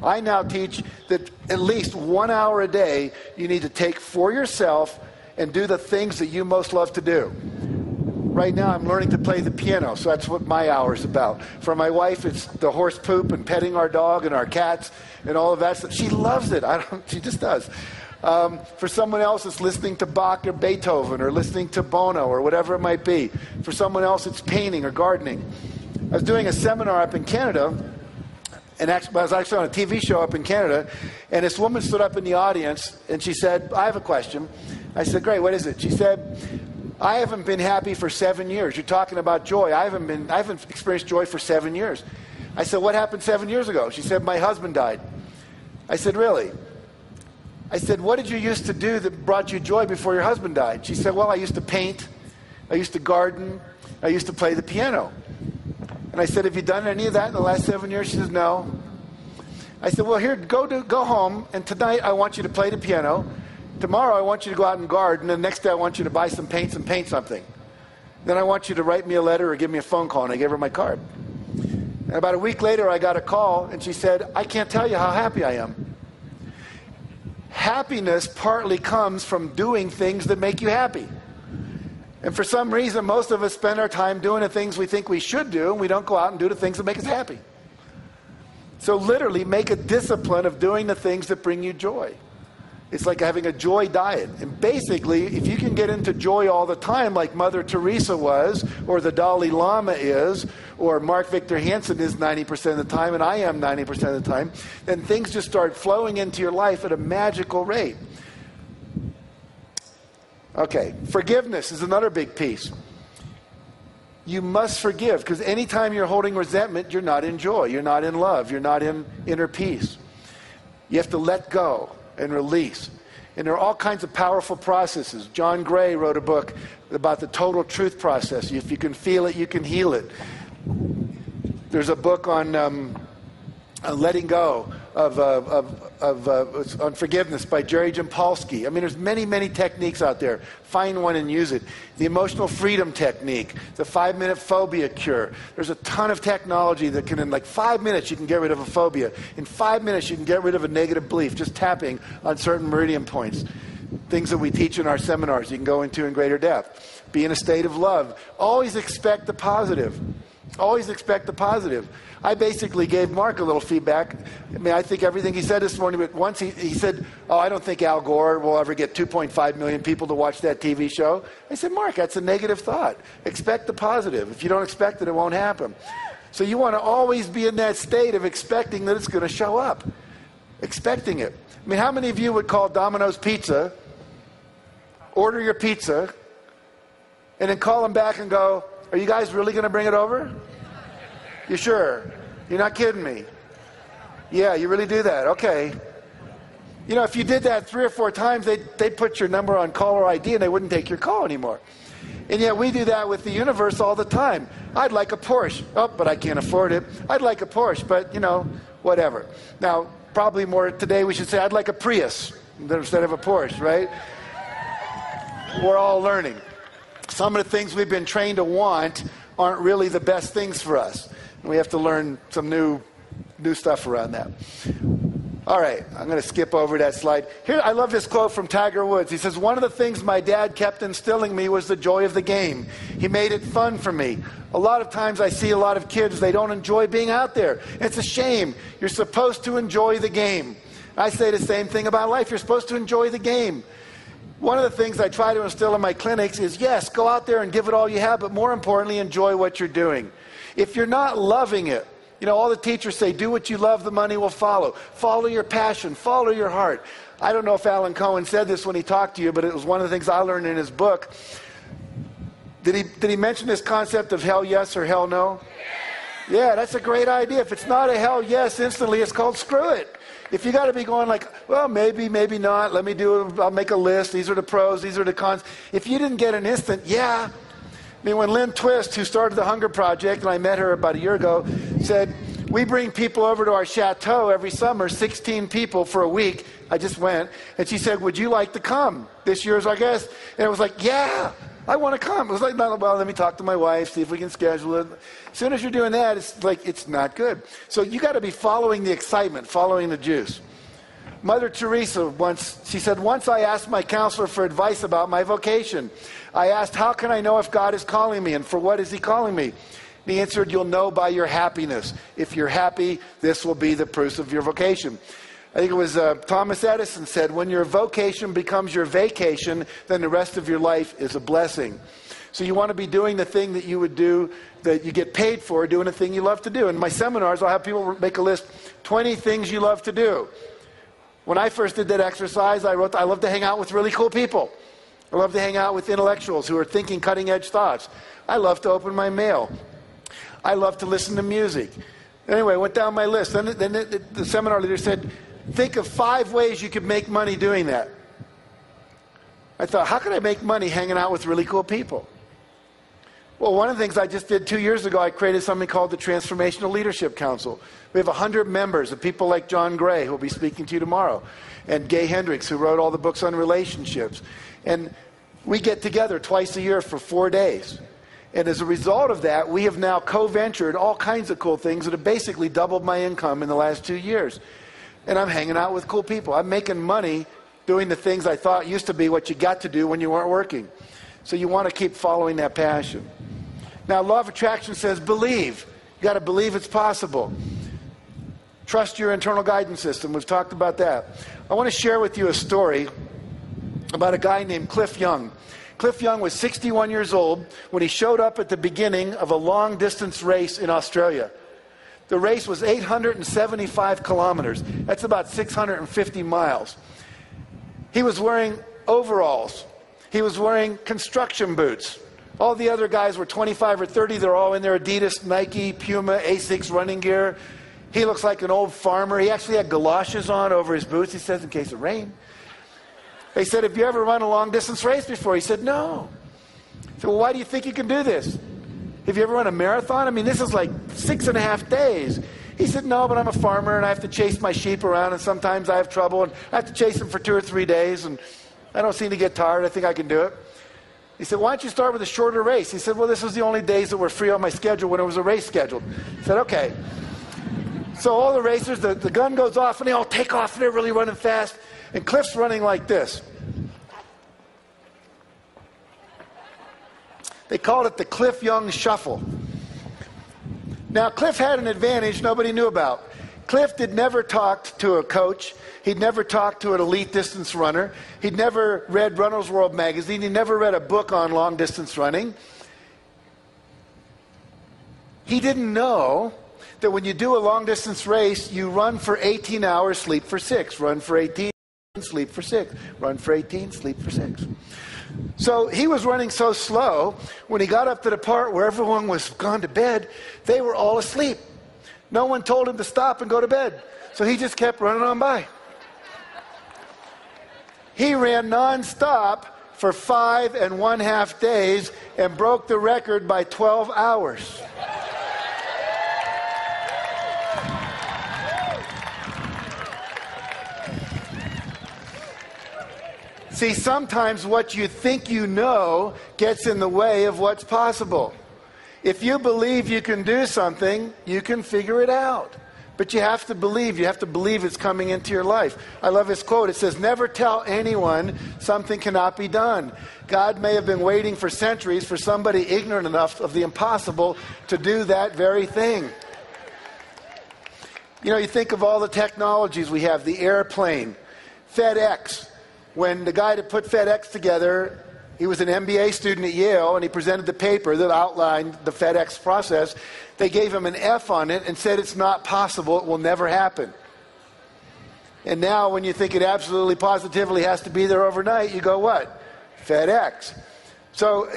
I now teach that at least 1 hour a day you need to take for yourself and do the things that you most love to do. Right now, I'm learning to play the piano, so that's what my hour is about. For my wife, it's the horse poop and petting our dog and our cats and all of that stuff. She loves it. She just does. For someone else, it's listening to Bach or Beethoven or listening to Bono or whatever it might be. For someone else, it's painting or gardening. I was doing a seminar up in Canada And actually, I was actually on a TV show up in Canada, and this woman stood up in the audience, and she said, I have a question. I said, great, what is it? She said, I haven't been happy for 7 years. You're talking about joy. I haven't experienced joy for 7 years. I said, what happened 7 years ago? She said, my husband died. I said, really? I said, what did you used to do that brought you joy before your husband died? She said, well, I used to paint. I used to garden. I used to play the piano. And I said, have you done any of that in the last 7 years? She says, no. I said, well, here, go home, and tonight I want you to play the piano. Tomorrow I want you to go out and garden, and the next day I want you to buy some paints and paint something. Then I want you to write me a letter or give me a phone call, and I gave her my card. And about a week later I got a call, and she said, I can't tell you how happy I am. Happiness partly comes from doing things that make you happy. And for some reason, most of us spend our time doing the things we think we should do, and we don't go out and do the things that make us happy. So literally, make a discipline of doing the things that bring you joy. It's like having a joy diet. And basically, if you can get into joy all the time, like Mother Teresa was, or the Dalai Lama is, or Mark Victor Hansen is 90% of the time, and I am 90% of the time, then things just start flowing into your life at a magical rate. Okay, forgiveness is another big piece. You must forgive, because anytime you're holding resentment, you're not in joy, you're not in love, you're not in inner peace. You have to let go and release. And there are all kinds of powerful processes. John Gray wrote a book about the total truth process. If you can feel it, you can heal it. There's a book on letting go on forgiveness by Jerry Jampolsky. I mean, there's many, many techniques out there. Find one and use it. The emotional freedom technique, the 5-minute phobia cure. There's a ton of technology that can, in like 5 minutes, you can get rid of a phobia. In 5 minutes, you can get rid of a negative belief, just tapping on certain meridian points. Things that we teach in our seminars, you can go into in greater depth. Be in a state of love. Always expect the positive. Always expect the positive. I basically gave Mark a little feedback. I mean, I think everything he said this morning, but once he said, oh, I don't think Al Gore will ever get 2.5 million people to watch that TV show. I said, Mark, that's a negative thought. Expect the positive. If you don't expect it, it won't happen. So you want to always be in that state of expecting that it's going to show up. Expecting it. I mean, how many of you would call Domino's Pizza, order your pizza, and then call them back and go, are you guys really going to bring it over? You sure? You're not kidding me? Yeah, you really do that. Okay. You know, if you did that 3 or 4 times, they'd put your number on caller ID and they wouldn't take your call anymore. And yet we do that with the universe all the time. I'd like a Porsche. Oh, but I can't afford it. I'd like a Porsche, but, you know, whatever. Now, probably more today we should say, I'd like a Prius instead of a Porsche, right? We're all learning. Some of the things we've been trained to want aren't really the best things for us. We have to learn some new stuff around that. All right, I'm going to skip over that slide. Here, I love this quote from Tiger Woods. He says, one of the things my dad kept instilling me was the joy of the game. He made it fun for me. A lot of times I see a lot of kids, they don't enjoy being out there. It's a shame. You're supposed to enjoy the game. I say the same thing about life. You're supposed to enjoy the game. One of the things I try to instill in my clinics is, yes, go out there and give it all you have, but more importantly, enjoy what you're doing. If you're not loving it, you know, all the teachers say, do what you love, the money will follow. Follow your passion, follow your heart. I don't know if Alan Cohen said this when he talked to you, but it was one of the things I learned in his book. Did he mention this concept of hell yes or hell no? Yeah, that's a great idea. If it's not a hell yes instantly, it's called screw it. If you got to be going like, well, maybe, maybe not. I'll make a list. These are the pros, these are the cons. If you didn't get an instant, yeah. I mean, when Lynn Twist, who started the Hunger Project, and I met her about a year ago, said, we bring people over to our chateau every summer, 16 people for a week. I just went. And she said, would you like to come this year as our guest? And it was like, yeah, I want to come. It was like, well, let me talk to my wife, see if we can schedule it. As soon as you're doing that, it's like, it's not good. So you got to be following the excitement, following the juice. Mother Teresa she said, once I asked my counselor for advice about my vocation. I asked, how can I know if God is calling me and for what is he calling me? He answered, you'll know by your happiness. If you're happy, this will be the proof of your vocation. I think it was Thomas Edison said, when your vocation becomes your vacation, then the rest of your life is a blessing. So you want to be doing the thing that you would do, that you get paid for, doing the thing you love to do. In my seminars, I'll have people make a list, 20 things you love to do. When I first did that exercise, I wrote, I love to hang out with really cool people. I love to hang out with intellectuals who are thinking cutting-edge thoughts. I love to open my mail. I love to listen to music. Anyway, I went down my list. Then the seminar leader said, think of 5 ways you could make money doing that. I thought, how can I make money hanging out with really cool people? Well, one of the things I just did 2 years ago, I created something called the Transformational Leadership Council. We have 100 members of people like John Gray, who will be speaking to you tomorrow, and Gay Hendricks, who wrote all the books on relationships. And we get together twice a year for 4 days. And as a result of that, we have now co-ventured all kinds of cool things that have basically doubled my income in the last 2 years. And I'm hanging out with cool people. I'm making money doing the things I thought used to be what you got to do when you weren't working. So you want to keep following that passion. Now, law of attraction says believe. You got to believe it's possible. Trust your internal guidance system. We've talked about that. I want to share with you a story about a guy named Cliff Young. Cliff Young was 61 years old when he showed up at the beginning of a long-distance race in Australia. The race was 875 kilometers. That's about 650 miles. He was wearing overalls. He was wearing construction boots. All the other guys were 25 or 30. They're all in their Adidas, Nike, Puma, Asics running gear. He looks like an old farmer. He actually had galoshes on over his boots, he says, in case of rain. They said, have you ever run a long-distance race before? He said, no. I said, well, why do you think you can do this? Have you ever run a marathon? I mean, this is like 6.5 days. He said, no, but I'm a farmer, and I have to chase my sheep around, and sometimes I have trouble, and I have to chase them for 2 or 3 days, and I don't seem to get tired. I think I can do it. He said, why don't you start with a shorter race? He said, well, this was the only days that were free on my schedule when it was a race scheduled. I said, okay. So all the racers, the gun goes off, and they all take off, and they're really running fast. And Cliff's running like this. They called it the Cliff Young Shuffle. Now, Cliff had an advantage nobody knew about. Cliff had never talked to a coach. He'd never talked to an elite distance runner. He'd never read Runner's World magazine. He never read a book on long distance running. He didn't know that when you do a long distance race, you run for 18 hours, sleep for 6. Run for 18, sleep for 6. Run for 18, sleep for 6. So he was running so slow, when he got up to the part where everyone was gone to bed, they were all asleep. No one told him to stop and go to bed. So he just kept running on by. He ran nonstop for 5.5 days and broke the record by 12 hours. See, sometimes what you think you know gets in the way of what's possible. If you believe you can do something, you can figure it out. But you have to believe. You have to believe it's coming into your life. I love his quote. It says, never tell anyone something cannot be done. God may have been waiting for centuries for somebody ignorant enough of the impossible to do that very thing. You know, you think of all the technologies we have, the airplane, FedEx. When the guy that put FedEx together, he was an MBA student at Yale, and he presented the paper that outlined the FedEx process. They gave him an F on it and said it's not possible, it will never happen. And now when you think it absolutely positively has to be there overnight, you go what? FedEx. So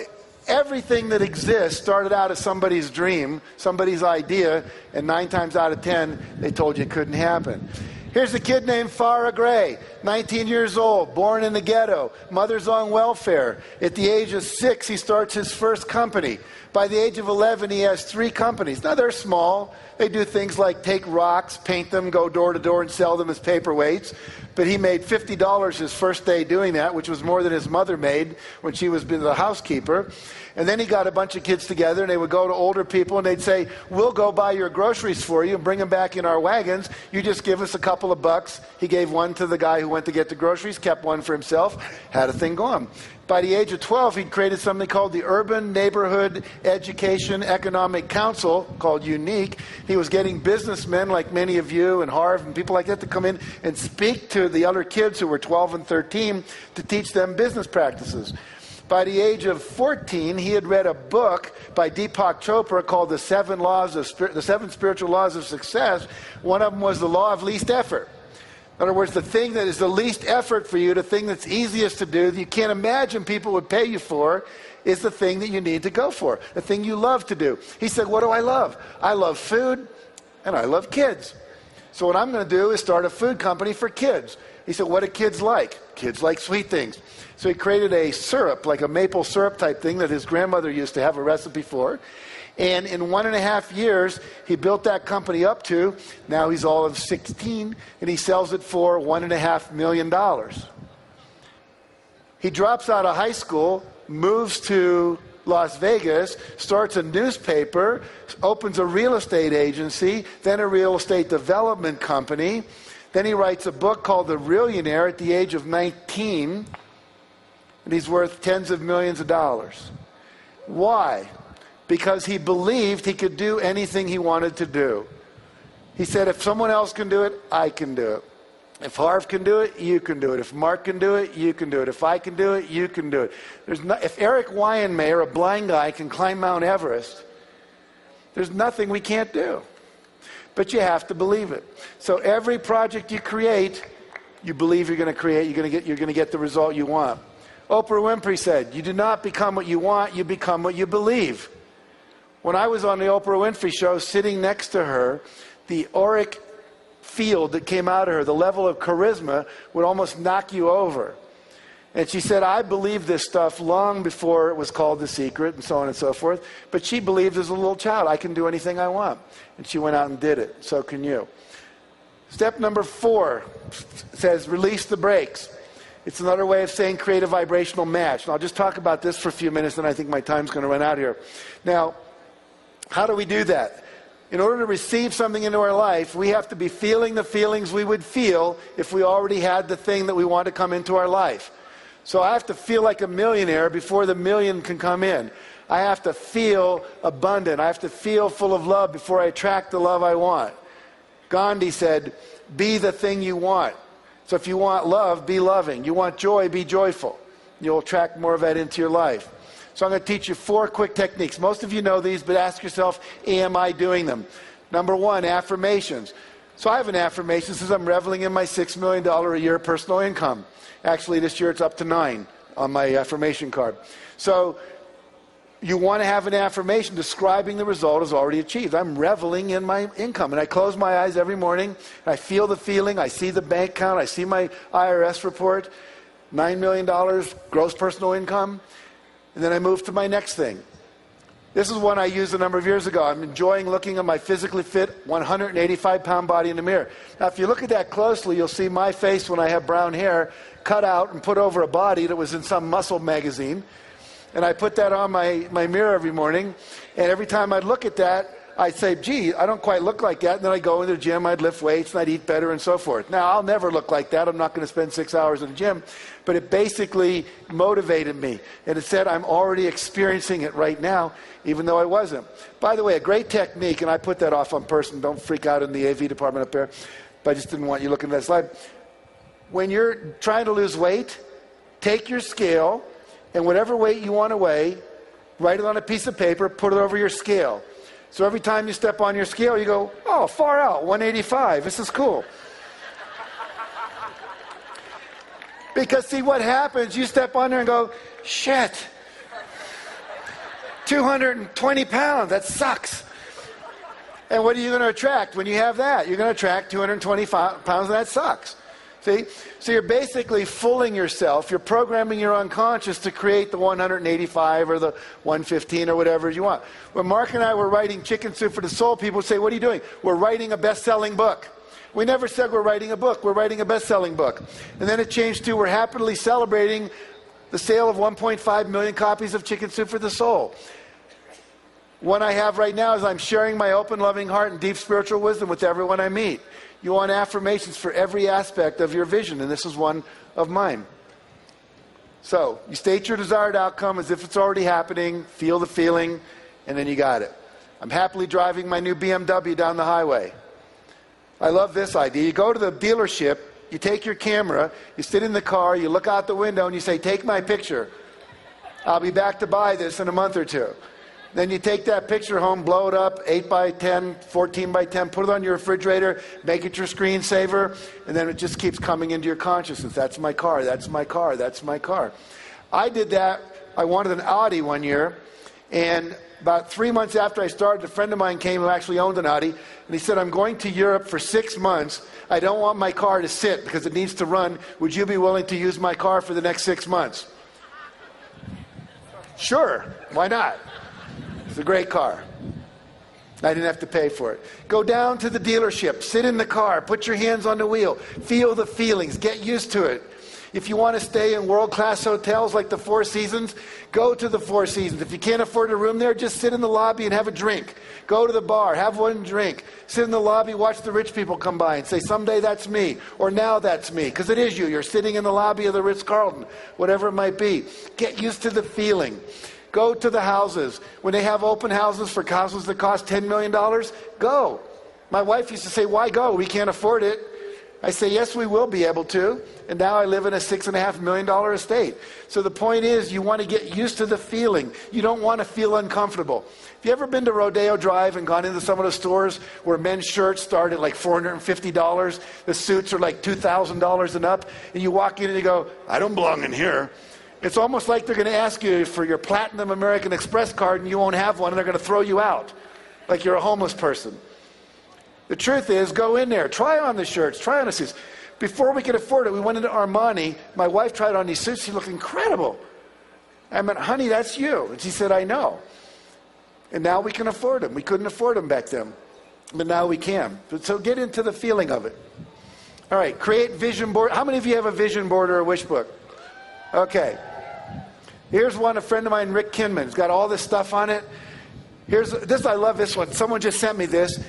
everything that exists started out as somebody's dream, somebody's idea, and 9 times out of 10, they told you it couldn't happen. Here's a kid named Farrah Gray, 19 years old, born in the ghetto, mother's on welfare. At the age of 6, he starts his first company. By the age of 11, he has 3 companies. Now, they're small. They do things like take rocks, paint them, go door to door, and sell them as paperweights. But he made $50 his first day doing that, which was more than his mother made when she was the housekeeper. And then he got a bunch of kids together, and they would go to older people, and they'd say, we'll go buy your groceries for you and bring them back in our wagons. You just give us a couple of bucks. He gave one to the guy who went to get the groceries, kept one for himself, had a thing going. By the age of 12, he'd created something called the Urban Neighborhood Education Economic Council, called UNIQUE. He was getting businessmen like many of you and Harv and people like that to come in and speak to the other kids who were 12 and 13 to teach them business practices. By the age of 14, he had read a book by Deepak Chopra called the Seven Spiritual Laws of Success. One of them was the law of least effort. In other words, the thing that is the least effort for you, the thing that's easiest to do, that you can't imagine people would pay you for, is the thing that you need to go for, the thing you love to do. He said, what do I love? I love food and I love kids. So what I'm going to do is start a food company for kids. He said, what do kids like? Kids like sweet things. So he created a syrup, like a maple syrup type thing that his grandmother used to have a recipe for. And in 1.5 years, he built that company up to, now he's all of 16, and he sells it for $1.5 million. He drops out of high school, moves to Las Vegas, starts a newspaper, opens a real estate agency, then a real estate development company. Then he writes a book called The Millionaire at the age of 19, and he's worth tens of millions of dollars. Why? Because he believed he could do anything he wanted to do. He said, if someone else can do it, I can do it. If Harv can do it, you can do it. If Mark can do it, you can do it. If I can do it, you can do it. If Eric Wyanmayer, a blind guy, can climb Mount Everest, there's nothing we can't do. But you have to believe it. So every project you create, you believe you're going to create, you're going to get the result you want. Oprah Winfrey said, you do not become what you want, you become what you believe. When I was on the Oprah Winfrey show, sitting next to her, the auric field that came out of her, the level of charisma, would almost knock you over. And she said, I believed this stuff long before it was called The Secret and so on and so forth. But she believed as a little child, I can do anything I want. And she went out and did it. So can you. Step number 4 says release the brakes. It's another way of saying create a vibrational match. And I'll just talk about this for a few minutes, and I think my time's going to run out here. Now, how do we do that? In order to receive something into our life, we have to be feeling the feelings we would feel if we already had the thing that we want to come into our life. So I have to feel like a millionaire before the million can come in. I have to feel abundant. I have to feel full of love before I attract the love I want. Gandhi said, be the thing you want. So if you want love, be loving. You want joy, be joyful. You'll attract more of that into your life. So I'm going to teach you 4 quick techniques. Most of you know these, but ask yourself, am I doing them? Number 1, affirmations. So I have an affirmation that says I'm reveling in my $6 million a year personal income. Actually, this year it's up to 9 on my affirmation card. So you want to have an affirmation describing the result as already achieved. I'm reveling in my income. And I close my eyes every morning. And I feel the feeling. I see the bank account. I see my IRS report. $9 million gross personal income. And then I move to my next thing. This is one I used a number of years ago. I'm enjoying looking at my physically fit 185-pound body in the mirror. Now, if you look at that closely, you'll see my face when I have brown hair cut out and put over a body that was in some muscle magazine. And I put that on my mirror every morning. And every time I'd look at that, I'd say, gee, I don't quite look like that. And then I'd go into the gym, I'd lift weights, and I'd eat better and so forth. Now, I'll never look like that. I'm not going to spend 6 hours in the gym. But it basically motivated me. And it said I'm already experiencing it right now, even though I wasn't. By the way, a great technique, and I put that off on person. Don't freak out in the AV department up there. But I just didn't want you looking at that slide. When you're trying to lose weight, take your scale, and whatever weight you want to weigh, write it on a piece of paper, put it over your scale. So every time you step on your scale, you go, oh, far out, 185. This is cool. Because see what happens, you step on there and go, shit, 220 pounds, that sucks. And what are you going to attract when you have that? You're going to attract 220 pounds, and that sucks. See? So you're basically fooling yourself. You're programming your unconscious to create the 185 or the 115 or whatever you want. When Mark and I were writing Chicken Soup for the Soul, people would say, what are you doing? We're writing a best-selling book. We never said we're writing a book. We're writing a best-selling book. And then it changed to we're happily celebrating the sale of 1.5 million copies of Chicken Soup for the Soul. One I have right now is I'm sharing my open, loving heart and deep spiritual wisdom with everyone I meet. You want affirmations for every aspect of your vision, and this is one of mine. So, you state your desired outcome as if it's already happening, feel the feeling, and then you got it. I'm happily driving my new BMW down the highway. I love this idea. You go to the dealership, you take your camera, you sit in the car, you look out the window, and you say, take my picture. I'll be back to buy this in a month or two. Then you take that picture home, blow it up, 8 by 10, 14 by 10, put it on your refrigerator, make it your screensaver, and then it just keeps coming into your consciousness. That's my car, that's my car, that's my car. I did that. I wanted an Audi one year, and about 3 months after I started, a friend of mine came who actually owned an Audi, and he said, I'm going to Europe for 6 months. I don't want my car to sit because it needs to run. Would you be willing to use my car for the next 6 months? Sure, why not? It's a great car. I didn't have to pay for it. Go down to the dealership, sit in the car, put your hands on the wheel, feel the feelings, get used to it. If you want to stay in world-class hotels like the Four Seasons, go to the Four Seasons. If you can't afford a room there, just sit in the lobby and have a drink. Go to the bar, have one drink. Sit in the lobby, watch the rich people come by and say, someday that's me, or now that's me, because it is you. You're sitting in the lobby of the Ritz-Carlton, whatever it might be. Get used to the feeling. Go to the houses. When they have open houses for houses that cost $10 million, go. My wife used to say, why go? We can't afford it. I say, yes, we will be able to. And now I live in a $6.5 million estate. So the point is, you want to get used to the feeling. You don't want to feel uncomfortable. Have you ever been to Rodeo Drive and gone into some of the stores where men's shirts start at like $450? The suits are like $2,000 and up. And you walk in and you go, I don't belong in here. It's almost like they're going to ask you for your Platinum American Express card and you won't have one and they're going to throw you out like you're a homeless person. The truth is, go in there, try on the shirts, try on the suits. Before we could afford it, we went into Armani. My wife tried on these suits. She looked incredible. I went, honey, that's you. And she said, I know. And now we can afford them. We couldn't afford them back then. But now we can. So get into the feeling of it. All right, create vision board. How many of you have a vision board or a wish book? Okay. Here's one, a friend of mine, Rick Kinman. It's got all this stuff on it. Here's this. I love this one. Someone just sent me this.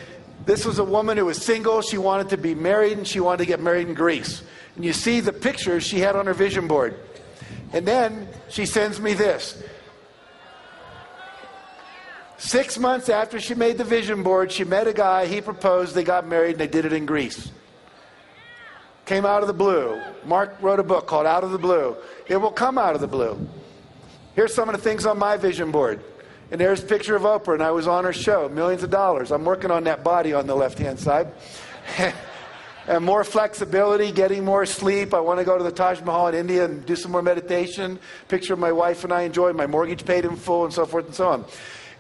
This was a woman who was single. She wanted to be married, and she wanted to get married in Greece. And you see the pictures she had on her vision board. And then she sends me this. 6 months after she made the vision board, she met a guy. He proposed. They got married, and they did it in Greece. Came out of the blue. Mark wrote a book called Out of the Blue. It will come out of the blue. Here's some of the things on my vision board. And there's a picture of Oprah, and I was on her show, millions of dollars. I'm working on that body on the left-hand side. And more flexibility, getting more sleep. I want to go to the Taj Mahal in India and do some more meditation. Picture of my wife and I enjoying my mortgage paid in full, and so forth and so on.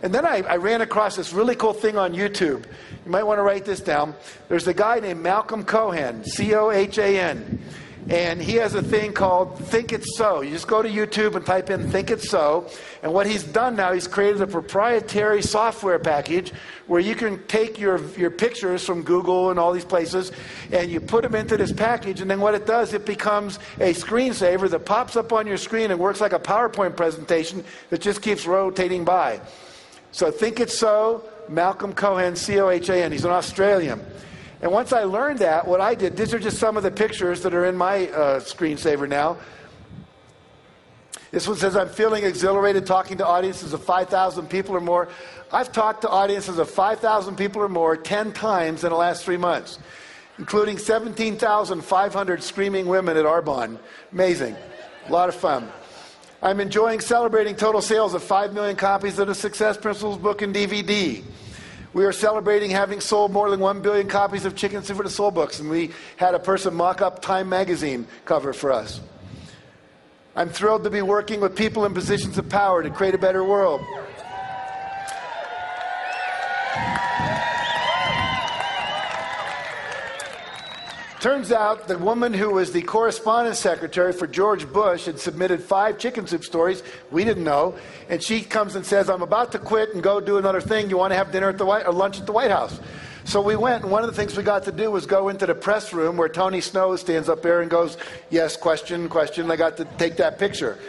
And then I ran across this really cool thing on YouTube. You might want to write this down. There's a guy named Malcolm Cohan, C-O-H-A-N. And he has a thing called Think It's So. You just go to YouTube and type in Think It's So. And what he's done now, he's created a proprietary software package where you can take your pictures from Google and all these places, and you put them into this package, and then what it does, it becomes a screensaver that pops up on your screen and works like a PowerPoint presentation that just keeps rotating by. So Think It's So, Malcolm Cohan, C-O-H-A-N. He's an Australian. And once I learned that, what I did, these are just some of the pictures that are in my screensaver now. This one says, I'm feeling exhilarated talking to audiences of 5,000 people or more. I've talked to audiences of 5,000 people or more 10 times in the last 3 months, including 17,500 screaming women at Arbonne. Amazing. A lot of fun. I'm enjoying celebrating total sales of 5 million copies of the Success Principles book and DVD. We are celebrating having sold more than 1 billion copies of Chicken Soup for the Soul books, and we had a person mock up Time magazine cover for us. I'm thrilled to be working with people in positions of power to create a better world. Turns out the woman who was the correspondence secretary for George Bush had submitted 5 chicken soup stories. We didn't know. And she comes and says, I'm about to quit and go do another thing. You want to have dinner at the or lunch at the White House? So we went, and one of the things we got to do was go into the press room where Tony Snow stands up there and goes, yes, question, question. I got to take that picture.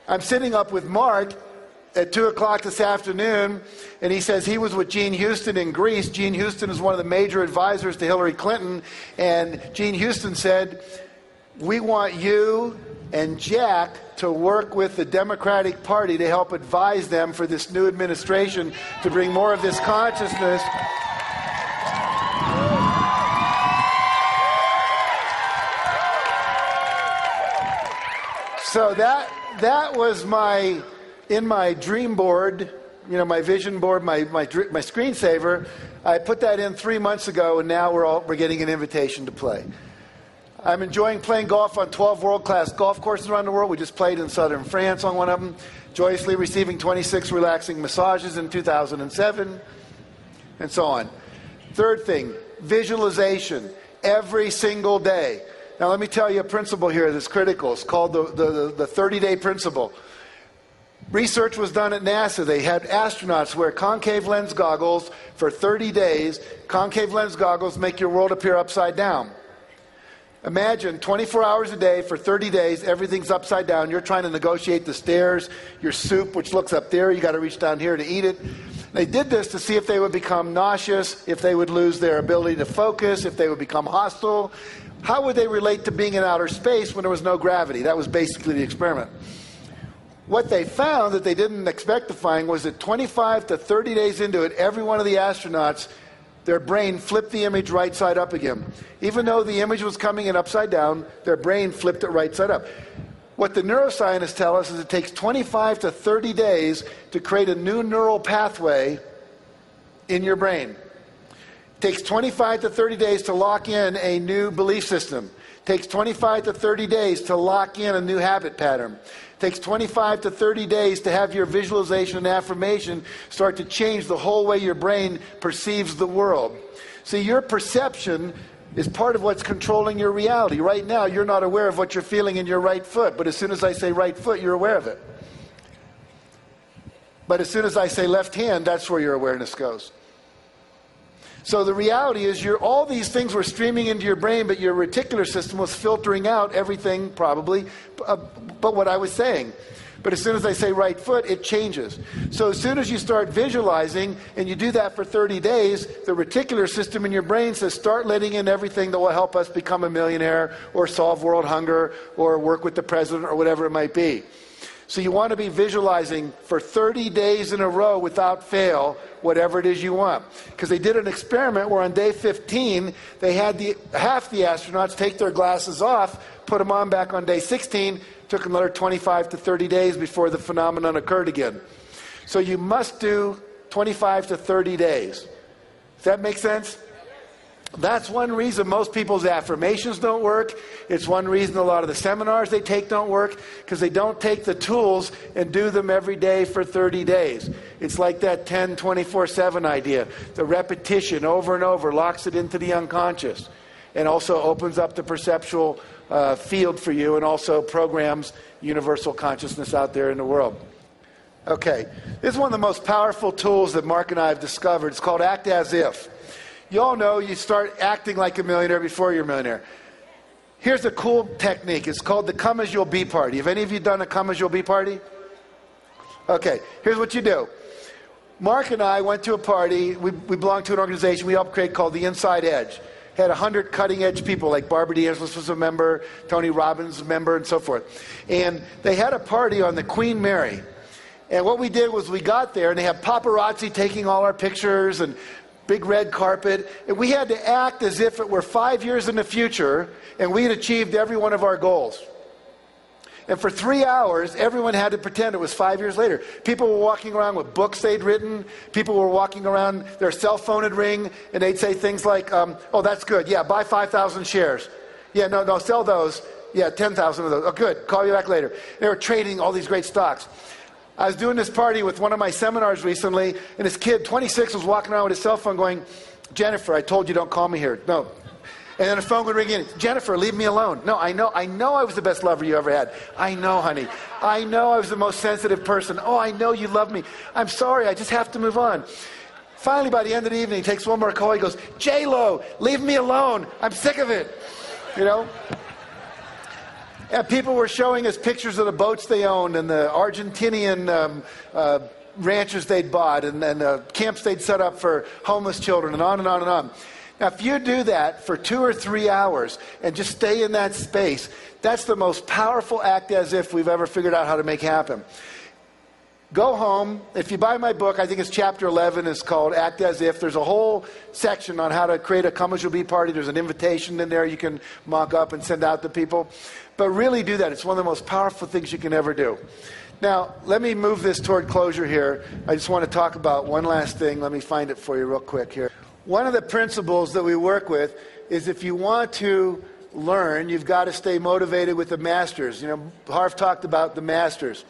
I'm sitting up with Mark at 2 o'clock this afternoon, and he says he was with Gene Houston in Greece. Gene Houston is one of the major advisors to Hillary Clinton, and Gene Houston said, we want you and Jack to work with the Democratic Party to help advise them for this new administration to bring more of this consciousness. So that was in my dream board, my vision board, my screensaver. I put that in 3 months ago, and now we're getting an invitation to play. I'm enjoying playing golf on 12 world-class golf courses around the world. We just played in southern France on one of them, joyously receiving 26 relaxing massages in 2007, and so on. Third thing, visualization every single day. Now let me tell you a principle here that's critical. It's called the 30-day principle. Research was done at NASA. They had astronauts wear concave lens goggles for 30 days. Concave lens goggles make your world appear upside down. Imagine 24 hours a day for 30 days, everything's upside down. You're trying to negotiate the stairs, your soup, which looks up there, you got to reach down here to eat it. They did this to see if they would become nauseous, if they would lose their ability to focus, if they would become hostile. How would they relate to being in outer space when there was no gravity? That was basically the experiment. What they found that they didn't expect to find was that 25 to 30 days into it, every one of the astronauts, their brain flipped the image right side up again. Even though the image was coming in upside down, their brain flipped it right side up. What the neuroscientists tell us is it takes 25 to 30 days to create a new neural pathway in your brain. It takes 25 to 30 days to lock in a new belief system. It takes 25 to 30 days to lock in a new habit pattern. It takes 25 to 30 days to have your visualization and affirmation start to change the whole way your brain perceives the world. See, your perception is part of what's controlling your reality. Right now, you're not aware of what you're feeling in your right foot, but as soon as I say right foot, you're aware of it. But as soon as I say left hand, that's where your awareness goes. So the reality is all these things were streaming into your brain, but your reticular system was filtering out everything probably but what I was saying. But as soon as I say right foot, it changes. So as soon as you start visualizing, and you do that for 30 days, the reticular system in your brain says, start letting in everything that will help us become a millionaire, or solve world hunger, or work with the president, or whatever it might be. So you want to be visualizing for 30 days in a row without fail, whatever it is you want. Because they did an experiment where on day 15, they had half the astronauts take their glasses off, put them on back on day 16, took another 25 to 30 days before the phenomenon occurred again. So you must do 25 to 30 days. Does that make sense? That's one reason most people's affirmations don't work. It's one reason a lot of the seminars they take don't work, because they don't take the tools and do them every day for 30 days. It's like that 10, 24/7 idea. The repetition over and over locks it into the unconscious and also opens up the perceptual field for you, and also programs universal consciousness out there in the world. Okay, this is one of the most powerful tools that Mark and I have discovered. It's called Act As If. You all know you start acting like a millionaire before you're a millionaire. Here's a cool technique. It's called the Come As You'll Be party. Have any of you done a Come As You'll Be party? Okay, here's what you do. Mark and I went to a party. We belong to an organization we helped create called The Inside Edge. Had 100 cutting-edge people, like Barbara DeAngelis was a member, Tony Robbins was a member, and so forth. And they had a party on the Queen Mary. And what we did was we got there, and they have paparazzi taking all our pictures, and big red carpet, and we had to act as if it were 5 years in the future, and we had achieved every one of our goals. And for 3 hours, everyone had to pretend it was 5 years later. People were walking around with books they'd written. People were walking around, their cell phone would ring, and they'd say things like, oh, that's good. Yeah, buy 5,000 shares. Yeah, no, sell those. Yeah, 10,000 of those. Oh, good. Call you back later. They were trading all these great stocks. I was doing this party with one of my seminars recently, and this kid, 26, was walking around with his cell phone going, Jennifer, I told you don't call me here. No. And then the phone would ring in. Jennifer, leave me alone. No, I know I was the best lover you ever had. I know, honey. I know I was the most sensitive person. Oh, I know you love me. I'm sorry, I just have to move on. Finally, by the end of the evening, he takes one more call. He goes, J-Lo, leave me alone. I'm sick of it. You know? And people were showing us pictures of the boats they owned and the Argentinian ranches they'd bought and the camps they'd set up for homeless children, and on and on and on. Now, if you do that for 2 or 3 hours and just stay in that space, that's the most powerful act as if we've ever figured out how to make happen. Go home. If you buy my book, I think it's chapter 11. It's called Act As If. There's a whole section on how to create a Come As You'll Be party. There's an invitation in there you can mock up and send out to people. But really do that. It's one of the most powerful things you can ever do. Now, let me move this toward closure here. I just want to talk about one last thing. Let me find it for you real quick here. One of the principles that we work with is if you want to learn, you've got to stay motivated with the masters. You know, Harv talked about the masters.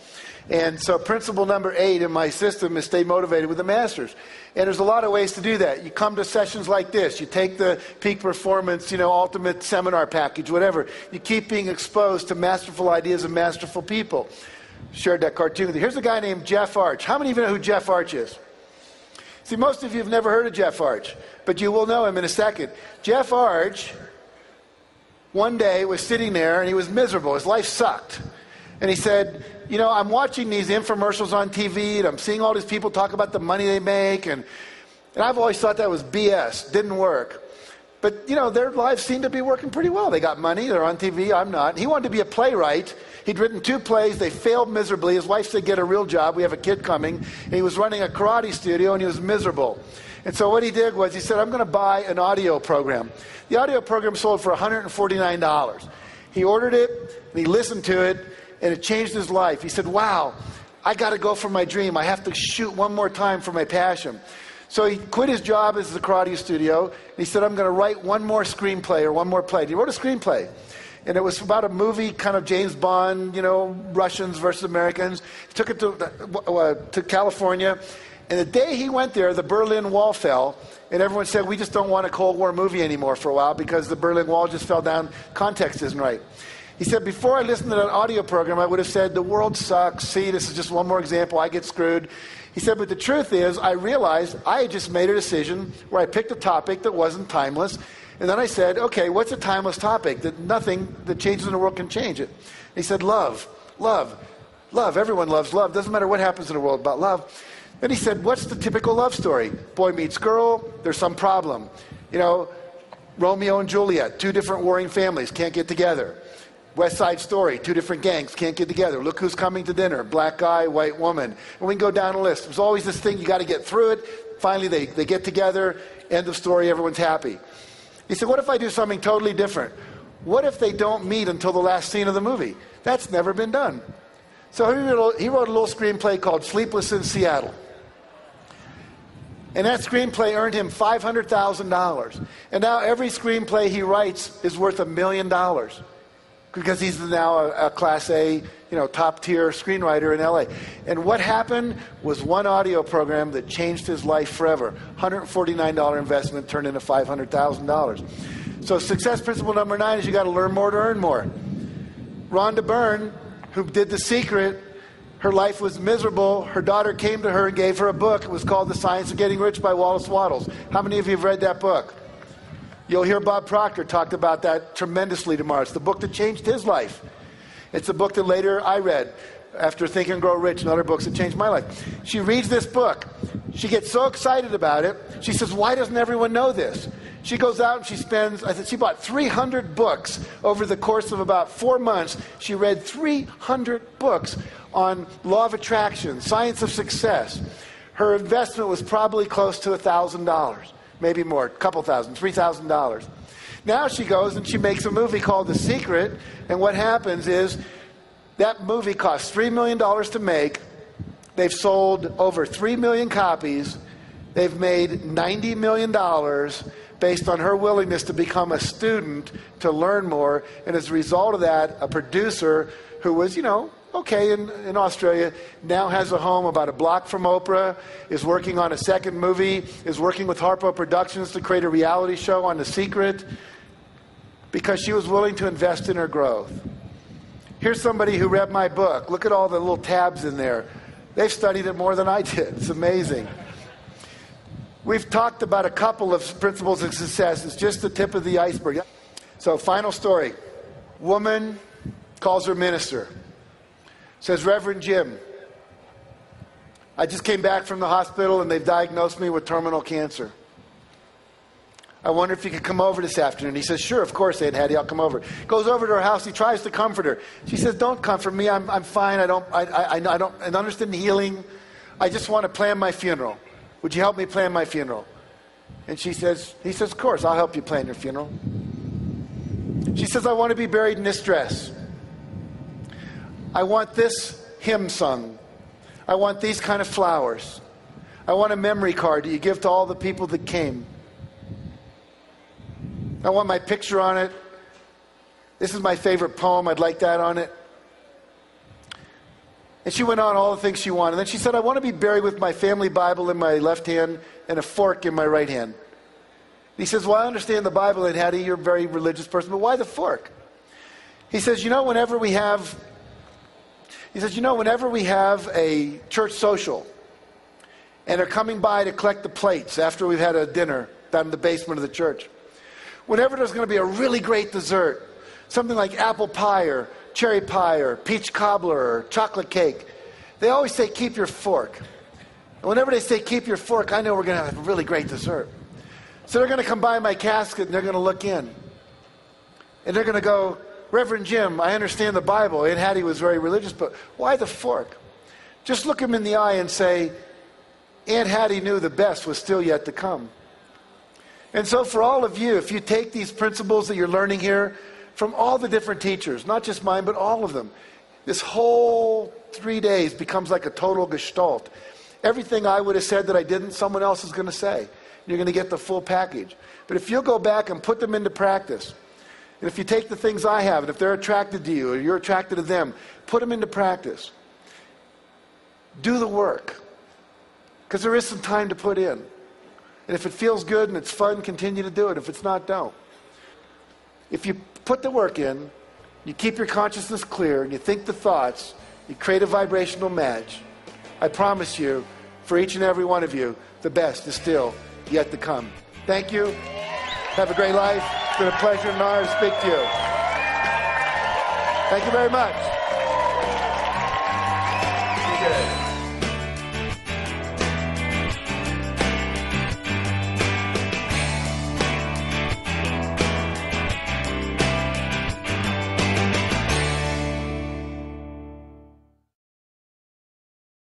And so principle number 8 in my system is stay motivated with the masters. And there's a lot of ways to do that. You come to sessions like this. You take the Peak Performance, ultimate seminar package, whatever. You keep being exposed to masterful ideas and masterful people. Shared that cartoon with you. Here's a guy named Jeff Arch. How many of you know who Jeff Arch is? See, most of you have never heard of Jeff Arch, but you will know him in a second. Jeff Arch, one day, was sitting there and he was miserable. His life sucked. And he said, I'm watching these infomercials on TV and I'm seeing all these people talk about the money they make. And I've always thought that was BS. Didn't work. But, their lives seem to be working pretty well. They got money. They're on TV. I'm not. He wanted to be a playwright. He'd written 2 plays. They failed miserably. His wife said, get a real job. We have a kid coming. And he was running a karate studio and he was miserable. And so what he did was he said, I'm going to buy an audio program. The audio program sold for $149. He ordered it and he listened to it. And it changed his life. He said, wow, I got to go for my dream. I have to shoot one more time for my passion. So he quit his job as the karate studio. And he said, I'm going to write one more screenplay or one more play. And he wrote a screenplay. And it was about a movie, kind of James Bond, Russians versus Americans. He took it to California. And the day he went there, the Berlin Wall fell. And everyone said, we just don't want a Cold War movie anymore for a while because the Berlin Wall just fell down. Context isn't right. He said, before I listened to that audio program, I would have said, the world sucks. See, this is just one more example. I get screwed. He said, but the truth is, I realized I had just made a decision where I picked a topic that wasn't timeless. And then I said, okay, what's a timeless topic that nothing that changes in the world can change it? And he said, love, love, love. Everyone loves love. Doesn't matter what happens in the world about love. Then he said, what's the typical love story? Boy meets girl, there's some problem. Romeo and Juliet, 2 different warring families, can't get together. West Side Story, 2 different gangs, can't get together. Look who's coming to dinner, black guy, white woman. And we can go down a list. There's always this thing, you got to get through it. Finally, they get together, end of story, everyone's happy. He said, what if I do something totally different? What if they don't meet until the last scene of the movie? That's never been done. So he wrote a little screenplay called Sleepless in Seattle. And that screenplay earned him $500,000. And now every screenplay he writes is worth $1 million. Because he's now a Class A, top-tier screenwriter in LA. And what happened was one audio program that changed his life forever. $149 investment turned into $500,000. So success principle number 9 is you got to learn more to earn more. Rhonda Byrne, who did The Secret, her life was miserable. Her daughter came to her and gave her a book. It was called The Science of Getting Rich by Wallace Wattles. How many of you have read that book? You'll hear Bob Proctor talk about that tremendously tomorrow. It's the book that changed his life. It's a book that later I read after Think and Grow Rich and other books that changed my life. She reads this book. She gets so excited about it. She says, why doesn't everyone know this? She goes out and she bought 300 books over the course of about 4 months. She read 300 books on law of attraction, science of success. Her investment was probably close to $1,000. Maybe more, a couple thousand, $3,000. Now she goes and she makes a movie called The Secret, and what happens is that movie costs $3 million to make. They've sold over 3 million copies. They've made $90 million based on her willingness to become a student, to learn more, and as a result of that, a producer who was, okay in Australia, now has a home about a block from Oprah, is working on a second movie, is working with Harpo Productions to create a reality show on The Secret, because she was willing to invest in her growth. Here's somebody who read my book. Look at all the little tabs in there. They've studied it more than I did. It's amazing. We've talked about a couple of principles of success. It's just the tip of the iceberg. So, final story. Woman calls her minister. Says, Reverend Jim, I just came back from the hospital and they've diagnosed me with terminal cancer. I wonder if you could come over this afternoon. He says, sure, of course, Aunt Hattie, I'll come over. Goes over to her house. He tries to comfort her. She says, don't comfort me. I'm fine. I don't understand healing. I just want to plan my funeral. Would you help me plan my funeral? And he says, of course, I'll help you plan your funeral. She says, I want to be buried in this dress. I want this hymn sung. I want these kind of flowers. I want a memory card that you give to all the people that came. I want my picture on it. This is my favorite poem. I'd like that on it. And she went on all the things she wanted. And then she said, I want to be buried with my family Bible in my left hand and a fork in my right hand. He says, well, I understand the Bible, and Hattie, you're a very religious person, but why the fork? He says, whenever we have a church social, and they're coming by to collect the plates after we've had a dinner down in the basement of the church, whenever there's going to be a really great dessert, something like apple pie or cherry pie or peach cobbler or chocolate cake, they always say, keep your fork. And whenever they say, keep your fork, I know we're going to have a really great dessert. So they're going to come by my casket and they're going to look in. And they're going to go, Reverend Jim, I understand the Bible. Aunt Hattie was very religious, but why the fork? Just look him in the eye and say, Aunt Hattie knew the best was still yet to come. And so for all of you, if you take these principles that you're learning here from all the different teachers, not just mine, but all of them, this whole 3 days becomes like a total gestalt. Everything I would have said that I didn't, someone else is going to say. You're going to get the full package. But if you'll go back and put them into practice, and if you take the things I have, and if they're attracted to you, or you're attracted to them, put them into practice. Do the work. Because there is some time to put in. And if it feels good and it's fun, continue to do it. If it's not, don't. If you put the work in, you keep your consciousness clear, and you think the thoughts, you create a vibrational match, I promise you, for each and every one of you, the best is still yet to come. Thank you. Have a great life. It's been a pleasure and honor to speak to you. Thank you very much.